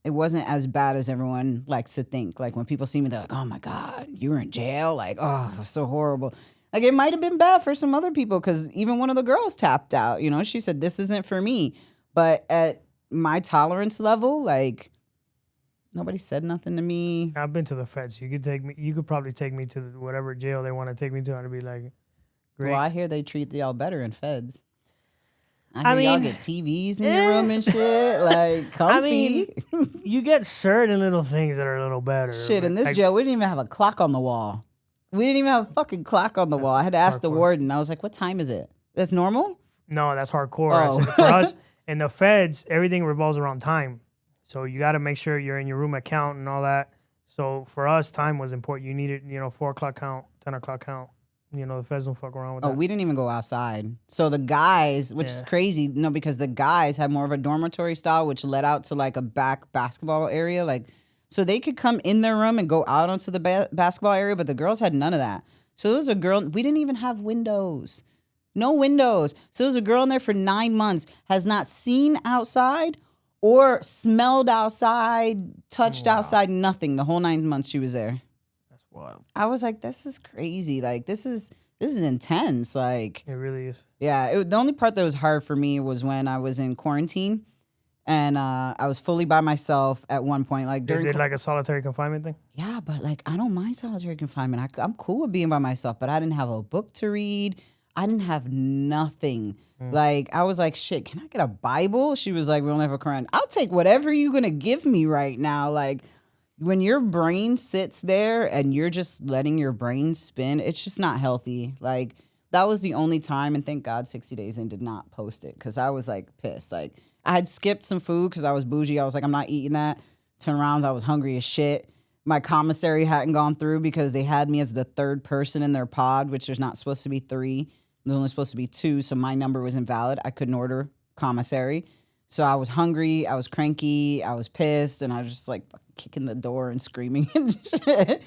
as bad as everyone likes to think. Like, when people see me, they're like, oh my God, you were in jail? Like, oh, it was so horrible. Like, it might have been bad for some other people, because even one of the girls tapped out. You know, she said, this isn't for me. But at my tolerance level, like, nobody said nothing to me. I've been to the feds. You could probably take me to whatever jail they want to take me to, and I'd be like, great. Well, I hear they treat y'all better in feds. I mean, y'all get TVs in your room and shit, like, comfy. I mean, you get certain little things that are a little better. Shit, in this Like, jail, we didn't even have a clock on the wall. We didn't even have a fucking clock on the wall. I had to ask the hardcore. warden. I was like, what time is it? That's normal? No, that's hardcore. I Oh. said, for us, in the feds, everything revolves around time. So you got to make sure you're in your room at count and all that. So for us, time was important. You needed, 4 o'clock count, 10 o'clock count. The feds don't fuck around with that. Oh, we didn't even go outside. So the guys, which is crazy, because the guys had more of a dormitory style, which led out to like a back basketball area. Like, so they could come in their room and go out onto the basketball area, but the girls had none of that. So there was a girl, we didn't even have windows. No windows. So there was a girl in there for 9 months, has not seen outside or smelled outside, touched outside, nothing. The whole 9 months she was there. That's wild. I was like, this is crazy. Like, this is intense. Like, It really is. yeah. The only part that was hard for me was when I was in quarantine and I was fully by myself at one point. Like, They during did like a solitary confinement thing? yeah, but like, I don't mind solitary confinement. I'm cool with being by myself, but I didn't have a book to read. I didn't have nothing. Like, I was like, shit, can I get a Bible? She was like, we only have a Quran. I'll take whatever you're going to give me right now. Like, when your brain sits there and you're just letting your brain spin, it's just not healthy. Like, that was the only time, and thank God 60 Days In did not post it because I was like pissed. Like, I had skipped some food because I was bougie. I was like, I'm not eating that. Turn around, I was hungry as shit. My commissary hadn't gone through because they had me as the third person in their pod, which there's not supposed to be 3. There's only supposed to be 2, so my number was invalid. I couldn't order commissary. So I was hungry, I was cranky, I was pissed, and I was just like kicking the door and screaming and shit.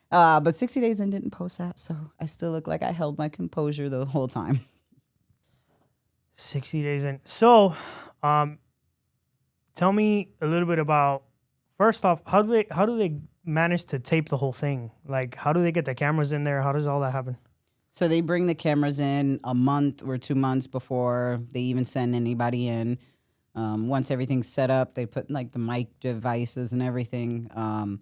But 60 Days In didn't post that, so I still look like I held my composure the whole time. 60 Days In. So, tell me a little bit about, first off, how do they manage to tape the whole thing? Like, how do they get the cameras in there? How does all that happen? So they bring the cameras in a month or 2 months before they even send anybody in. Once everything's set up, they put like the mic devices and everything. And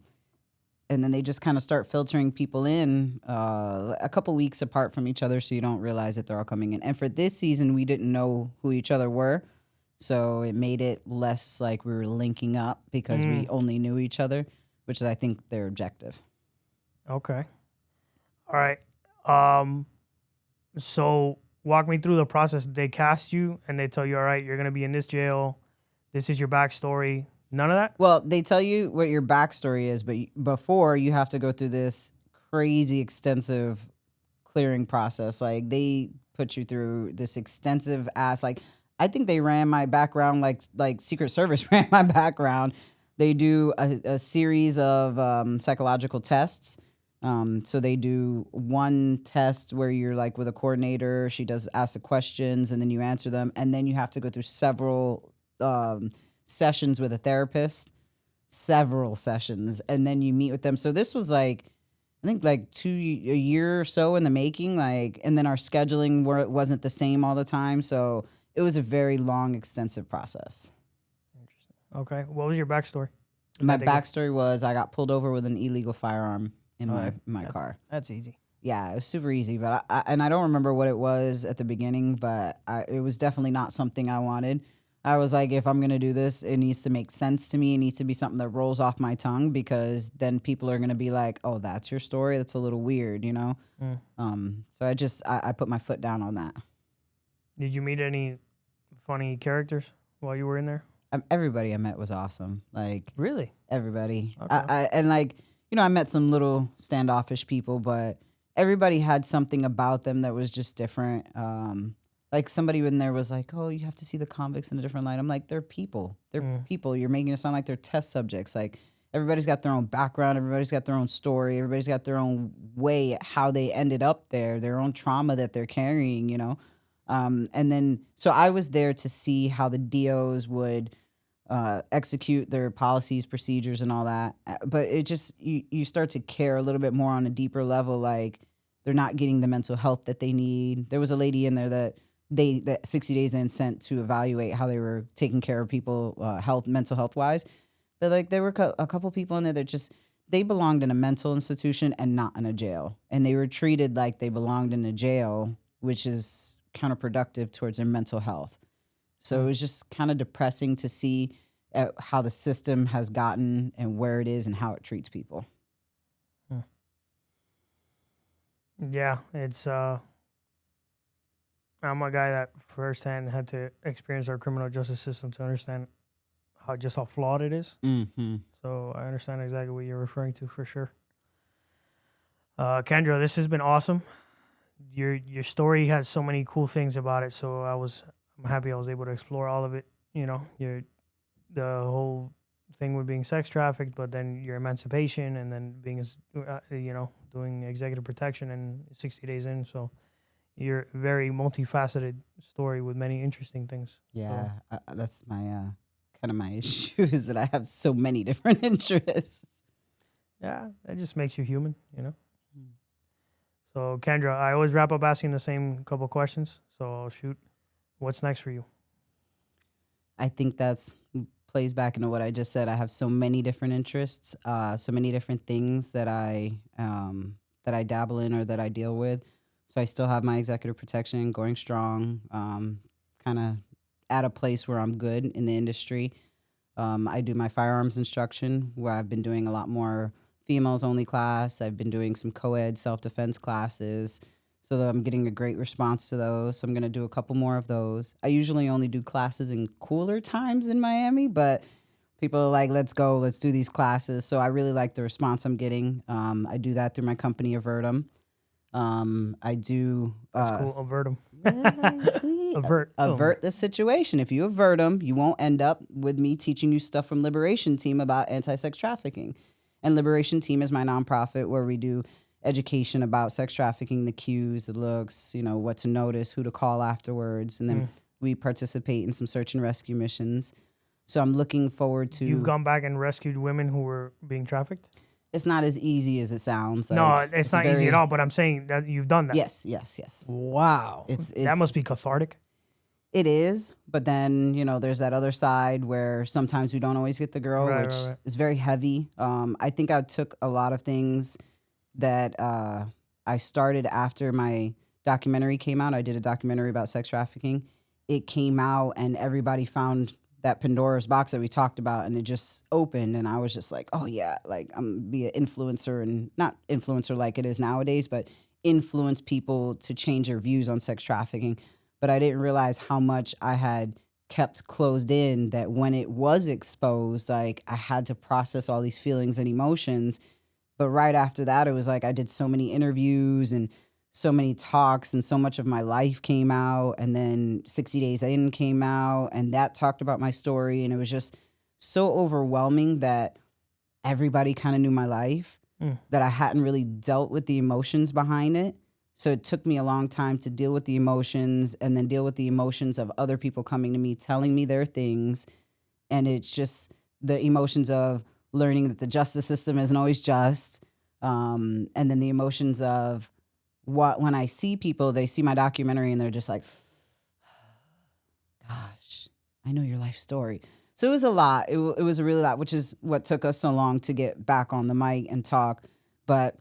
then they just kind of start filtering people in a couple weeks apart from each other so you don't realize that they're all coming in. And for this season, we didn't know who each other were. So it made it less like we were linking up because we only knew each other, which is, I think, their objective. Okay. All right. So walk me through the process. They cast you and they tell you, all right, you're going to be in this jail. This is your backstory. None of that? Well, they tell you what your backstory is, but before you have to go through this crazy extensive clearing process. Like, they put you through this extensive ass, like, I think they ran my background like Secret Service ran my background. They do a series of psychological tests. So they do one test where you're like with a coordinator. She does ask the questions and then you answer them. And then you have to go through several sessions with a therapist, several sessions. And then you meet with them. So this was like, I think like a year or so in the making. Like, and then our scheduling wasn't the same all the time. So it was a very long, extensive process. Interesting. Okay. What was your backstory? My backstory was I got pulled over with an illegal firearm in my car. That's easy. Yeah, it was super easy, but I don't remember what it was at the beginning, but it was definitely not something I wanted. I was like, if I'm going to do this, it needs to make sense to me. It needs to be something that rolls off my tongue because then people are going to be like, oh, that's your story? That's a little weird, you know? So I put my foot down on that. Did you meet any funny characters while you were in there? Everybody I met was awesome. Like, really? Everybody. Okay. And like, you know, I met some little standoffish people, but everybody had something about them that was just different. Like somebody in there was like, oh, you have to see the convicts in a different light. I'm like, they're people. They're people. You're making it sound like they're test subjects. Like, everybody's got their own background. Everybody's got their own story. Everybody's got their own way how they ended up there, their own trauma that they're carrying, you know? And then, so I was there to see how the DOs would execute their policies, procedures, and all that. But it just, you start to care a little bit more on a deeper level. Like, they're not getting the mental health that they need. There was a lady in there that 60 Days In sent to evaluate how they were taking care of people, mental health wise. But like, there were a couple people in there that just, they belonged in a mental institution and not in a jail. And they were treated like they belonged in a jail, which is counterproductive towards their mental health. So it was just kind of depressing to see how the system has gotten and where it is and how it treats people. Yeah, it's I'm a guy that firsthand had to experience our criminal justice system to understand how flawed it is. Mm-hmm. So I understand exactly what you're referring to for sure. Kendra, this has been awesome. Your story has so many cool things about it. So I'm happy I was able to explore all of it. You know, the whole thing with being sex trafficked, but then your emancipation, and then being, doing executive protection and 60 Days In. So you're a very multifaceted story with many interesting things. Yeah, that's my kind of my issue is that I have so many different interests. Yeah, that just makes you human, you know? So, Kendra, I always wrap up asking the same couple questions. So, I'll shoot. What's next for you? I think that's plays back into what I just said. I have so many different interests, so many different things that I dabble in or that I deal with. So I still have my executive protection going strong, kind of at a place where I'm good in the industry. I do my firearms instruction where I've been doing a lot more females only class. I've been doing some co-ed self-defense classes. So I'm getting a great response to those. So I'm going to do a couple more of those. I usually only do classes in cooler times in Miami, but people are like, let's go, let's do these classes. So I really like the response I'm getting. I do that through my company, Avertum. I do... That's cool. Avert them. See? Avert. Avert the situation. If you avert them, you won't end up with me teaching you stuff from Liberation Team about anti-sex trafficking. And Liberation Team is my nonprofit where we do education about sex trafficking, the cues, the looks, you know, what to notice, who to call afterwards. And then we participate in some search and rescue missions. So I'm looking forward to... You've gone back and rescued women who were being trafficked? It's not as easy as it sounds. No, it's not easy at all, but I'm saying that you've done that. Yes. Wow. That must be cathartic. It is, but then, you know, there's that other side where sometimes we don't always get the girl, which is very heavy. I think I took a lot of things that I started after my documentary came out. I did a documentary about sex trafficking. It came out and everybody found that Pandora's box that we talked about, and it just opened, and I was just like, oh yeah, like I'm gonna be an influencer, and not influencer like it is nowadays, but influence people to change their views on sex trafficking. But I didn't realize how much I had kept closed in, that when it was exposed, like I had to process all these feelings and emotions. But right after that, it was like I did so many interviews and so many talks, and so much of my life came out. And then 60 Days In came out, and that talked about my story. And it was just so overwhelming that everybody kind of knew my life, that I hadn't really dealt with the emotions behind it. So it took me a long time to deal with the emotions, and then deal with the emotions of other people coming to me, telling me their things. And it's just the emotions of learning that the justice system isn't always just. And then the emotions of when I see people, they see my documentary and they're just like, gosh, I know your life story. So it was a lot. It was a really lot, which is what took us so long to get back on the mic and talk. But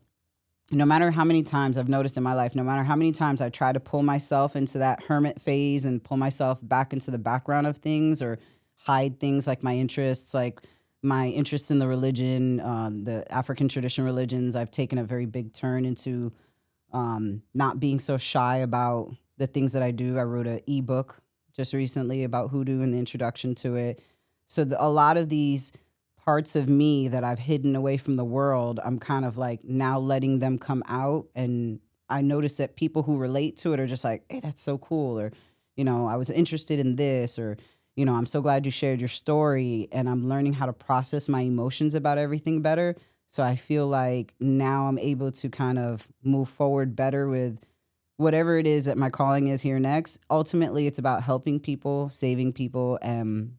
no matter how many times I've noticed in my life, no matter how many times I try to pull myself into that hermit phase and pull myself back into the background of things, or hide things like my interests, like my interest in the religion, the African tradition religions, I've taken a very big turn into not being so shy about the things that I do. I wrote an ebook just recently about hoodoo and the introduction to it. So a lot of these parts of me that I've hidden away from the world, I'm kind of like now letting them come out. And I notice that people who relate to it are just like, hey, that's so cool. Or, you know, I was interested in this, or, you know, I'm so glad you shared your story. And I'm learning how to process my emotions about everything better. So I feel like now I'm able to kind of move forward better with whatever it is that my calling is here next. Ultimately, it's about helping people, saving people, and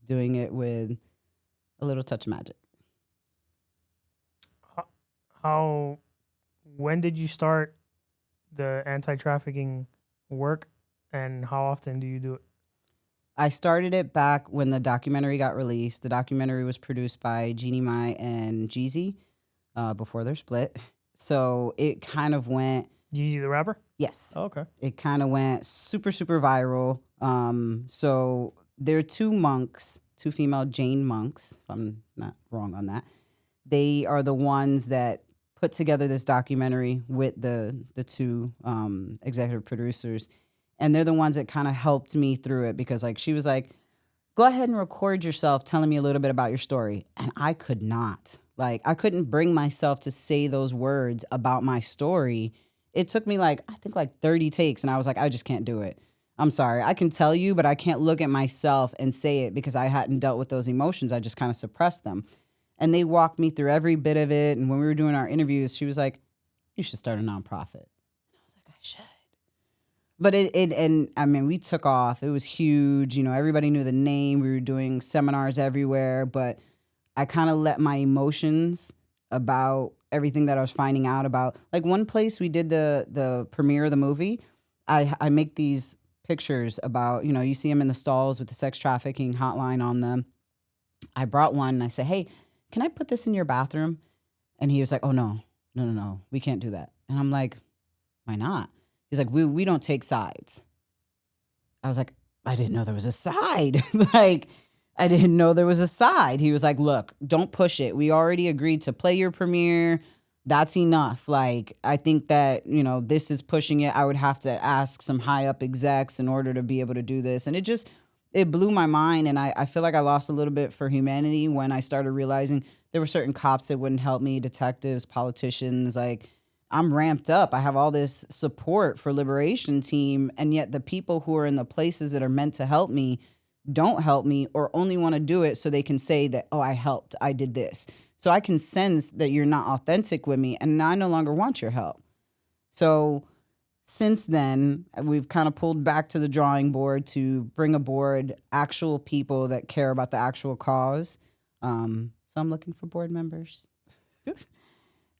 doing it with a little touch of magic. When did you start the anti-trafficking work, and how often do you do it? I started it back when the documentary got released. The documentary was produced by Jeannie Mai and Jeezy before their split. So it kind of went... Jeezy the rapper? Yes. Oh, okay. It kind of went super, super viral. So there are two monks, two female Jain monks, if I'm not wrong on that. They are the ones that put together this documentary with the two executive producers. And they're the ones that kind of helped me through it, because like she was like, go ahead and record yourself telling me a little bit about your story. And I could not. Like, I couldn't bring myself to say those words about my story. It took me I think 30 takes. And I was like, I just can't do it. I'm sorry. I can tell you, but I can't look at myself and say it, because I hadn't dealt with those emotions. I just kind of suppressed them. And they walked me through every bit of it. And when we were doing our interviews, she was like, you should start a nonprofit. And I was like, I should. But and I mean, we took off. It was huge. You know, everybody knew the name. We were doing seminars everywhere. But I kind of let my emotions about everything that I was finding out about. Like one place we did the premiere of the movie, I make these pictures about, you know, you see them in the stalls with the sex trafficking hotline on them. I brought one and I said, hey, can I put this in your bathroom? And he was like, oh, no, we can't do that. And I'm like, why not? He's like, we don't take sides. I was like, I didn't know there was a side. Like, I didn't know there was a side. He was like, look, don't push it. We already agreed to play your premiere. That's enough. Like, I think that, you know, this is pushing it. I would have to ask some high up execs in order to be able to do this. And it blew my mind. And I feel like I lost a little bit for humanity when I started realizing there were certain cops that wouldn't help me, detectives, politicians, like, I'm ramped up. I have all this support for Liberation Team, and yet the people who are in the places that are meant to help me don't help me or only want to do it so they can say that, oh, I helped, I did this. So I can sense that you're not authentic with me, and I no longer want your help. So since then, we've kind of pulled back to the drawing board to bring aboard actual people that care about the actual cause. So I'm looking for board members.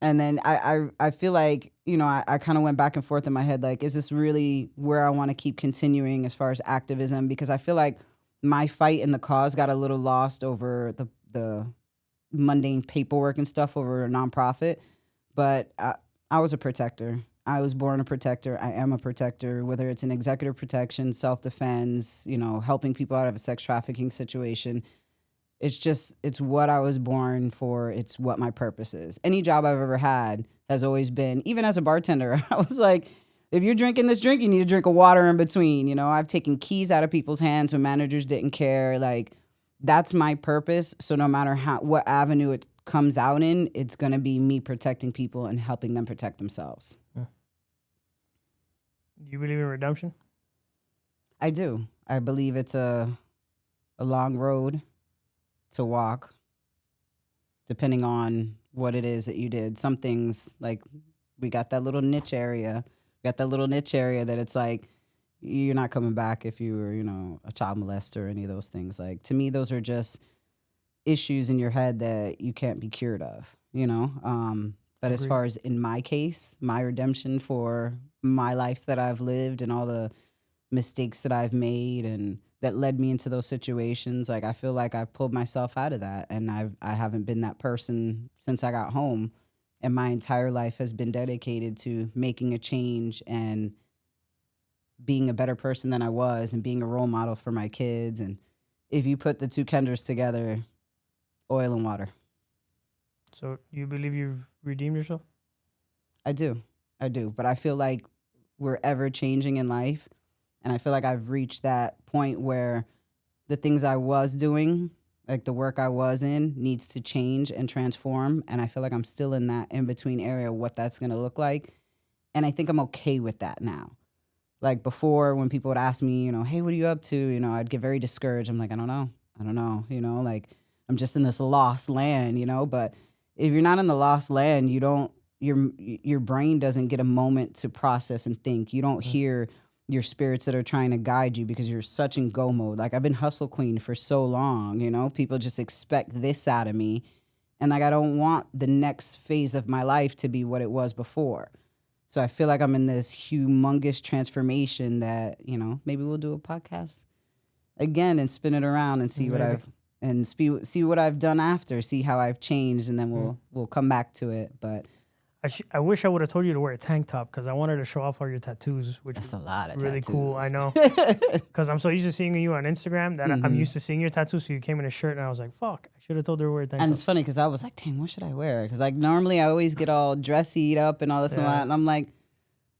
And then I feel like, you know, I kind of went back and forth in my head, like, is this really where I want to keep continuing as far as activism? Because I feel like my fight in the cause got a little lost over the mundane paperwork and stuff over a nonprofit. But I was a protector. I was born a protector. I am a protector, whether it's an executive protection, self-defense, you know, helping people out of a sex trafficking situation. It's what I was born for. It's what my purpose is. Any job I've ever had has always been, even as a bartender, I was like, if you're drinking this drink, you need to drink a water in between. You know, I've taken keys out of people's hands when managers didn't care. Like, that's my purpose. So no matter what avenue it comes out in, it's going to be me protecting people and helping them protect themselves. Do you believe in redemption? I do. I believe it's a long road to walk, depending on what it is that you did. Some things, like, we got that little niche area. That it's like, you're not coming back if you were, you know, a child molester or any of those things. Like, to me, those are just issues in your head that you can't be cured of, you know? But as far as in my case, my redemption for my life that I've lived and all the mistakes that I've made and that led me into those situations, like, I feel like I've pulled myself out of that, and I haven't been that person since I got home, and my entire life has been dedicated to making a change and being a better person than I was and being a role model for my kids. And if you put the two Kendras together, oil and water. So you believe you've redeemed yourself? I do, but I feel like we're ever changing in life. And I feel like I've reached that point where the things I was doing, like the work I was in, needs to change and transform. And I feel like I'm still in that in-between area, what that's going to look like. And I think I'm okay with that now. Like before, when people would ask me, you know, hey, what are you up to? You know, I'd get very discouraged. I'm like, I don't know, you know, like I'm just in this lost land, you know. But if you're not in the lost land, you don't, your brain doesn't get a moment to process and think. You don't hear your spirits that are trying to guide you because you're such in go mode. Like, I've been hustle queen for so long, you know, people just expect this out of me. And like, I don't want the next phase of my life to be what it was before. So I feel like I'm in this humongous transformation that, you know, maybe we'll do a podcast again and spin it around and see see what I've done after, see how I've changed, and then we'll come back to it. But I wish I would have told you to wear a tank top because I wanted to show off all your tattoos, which that's is a lot of really tattoos. cool. I know, because I'm so used to seeing you on Instagram that I'm used to seeing your tattoos. So you came in a shirt, and I was like, "Fuck, I should have told her to wear a tank top." And it's funny because I was like, "Dang, what should I wear?" Because like normally I always get all dressied up and all this and that, and I'm like,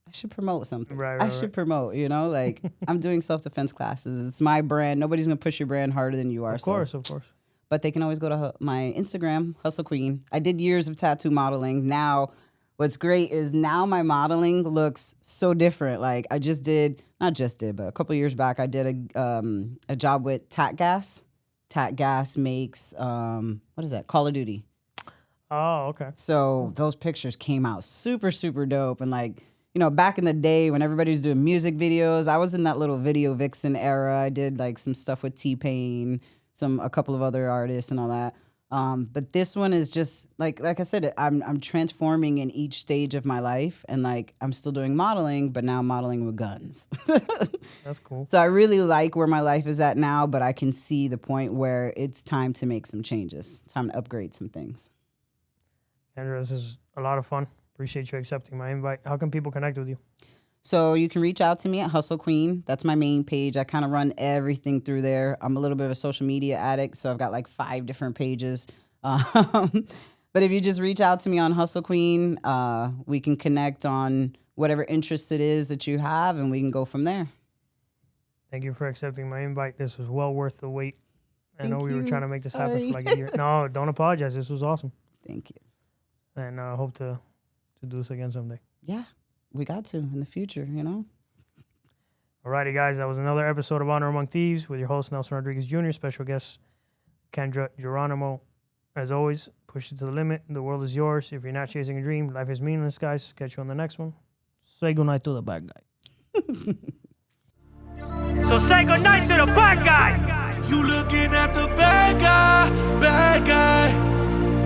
I should promote something. I should promote, you know, like I'm doing self-defense classes. It's my brand. Nobody's gonna push your brand harder than you are. Of course. But they can always go to my Instagram, Hustle Queen. I did years of tattoo modeling. Now, what's great is now my modeling looks so different. Like I but a couple of years back, I did a job with Tat Gas. Tat Gas makes, what is that? Call of Duty. Oh, okay. So those pictures came out super, super dope. And like, back in the day when everybody was doing music videos, I was in that little video vixen era. I did like some stuff with T-Pain, a couple of other artists and all that. But this one is just like I said, I'm transforming in each stage of my life, and like I'm still doing modeling, but now modeling with guns. That's cool. So I really like where my life is at now, but I can see the point where it's time to make some changes. Time to upgrade some things. Kendra, this is a lot of fun. Appreciate you accepting my invite. How can people connect with you? So you can reach out to me at Hustle Queen. That's my main page. I kind of run everything through there. I'm a little bit of a social media addict, so I've got like 5 different pages. But if you just reach out to me on Hustle Queen, we can connect on whatever interest it is that you have, and we can go from there. Thank you for accepting my invite. This was well worth the wait. I know we were trying to make this happen Sorry. for like a year. No, don't apologize. This was awesome. Thank you. And I hope to do this again someday. Yeah, we got to in the future, Alrighty, guys. That was another episode of Honor Among Thieves with your host, Nelson Rodriguez Jr., special guest, Kendra Geronimo. As always, push it to the limit. The world is yours. If you're not chasing a dream, life is meaningless, guys. Catch you on the next one. Say goodnight to the bad guy. So say goodnight to the bad guy. You looking at the bad guy.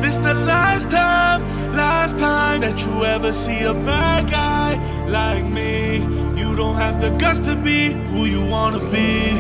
This the last time that you ever see a bad guy like me. You don't have the guts to be who you wanna be.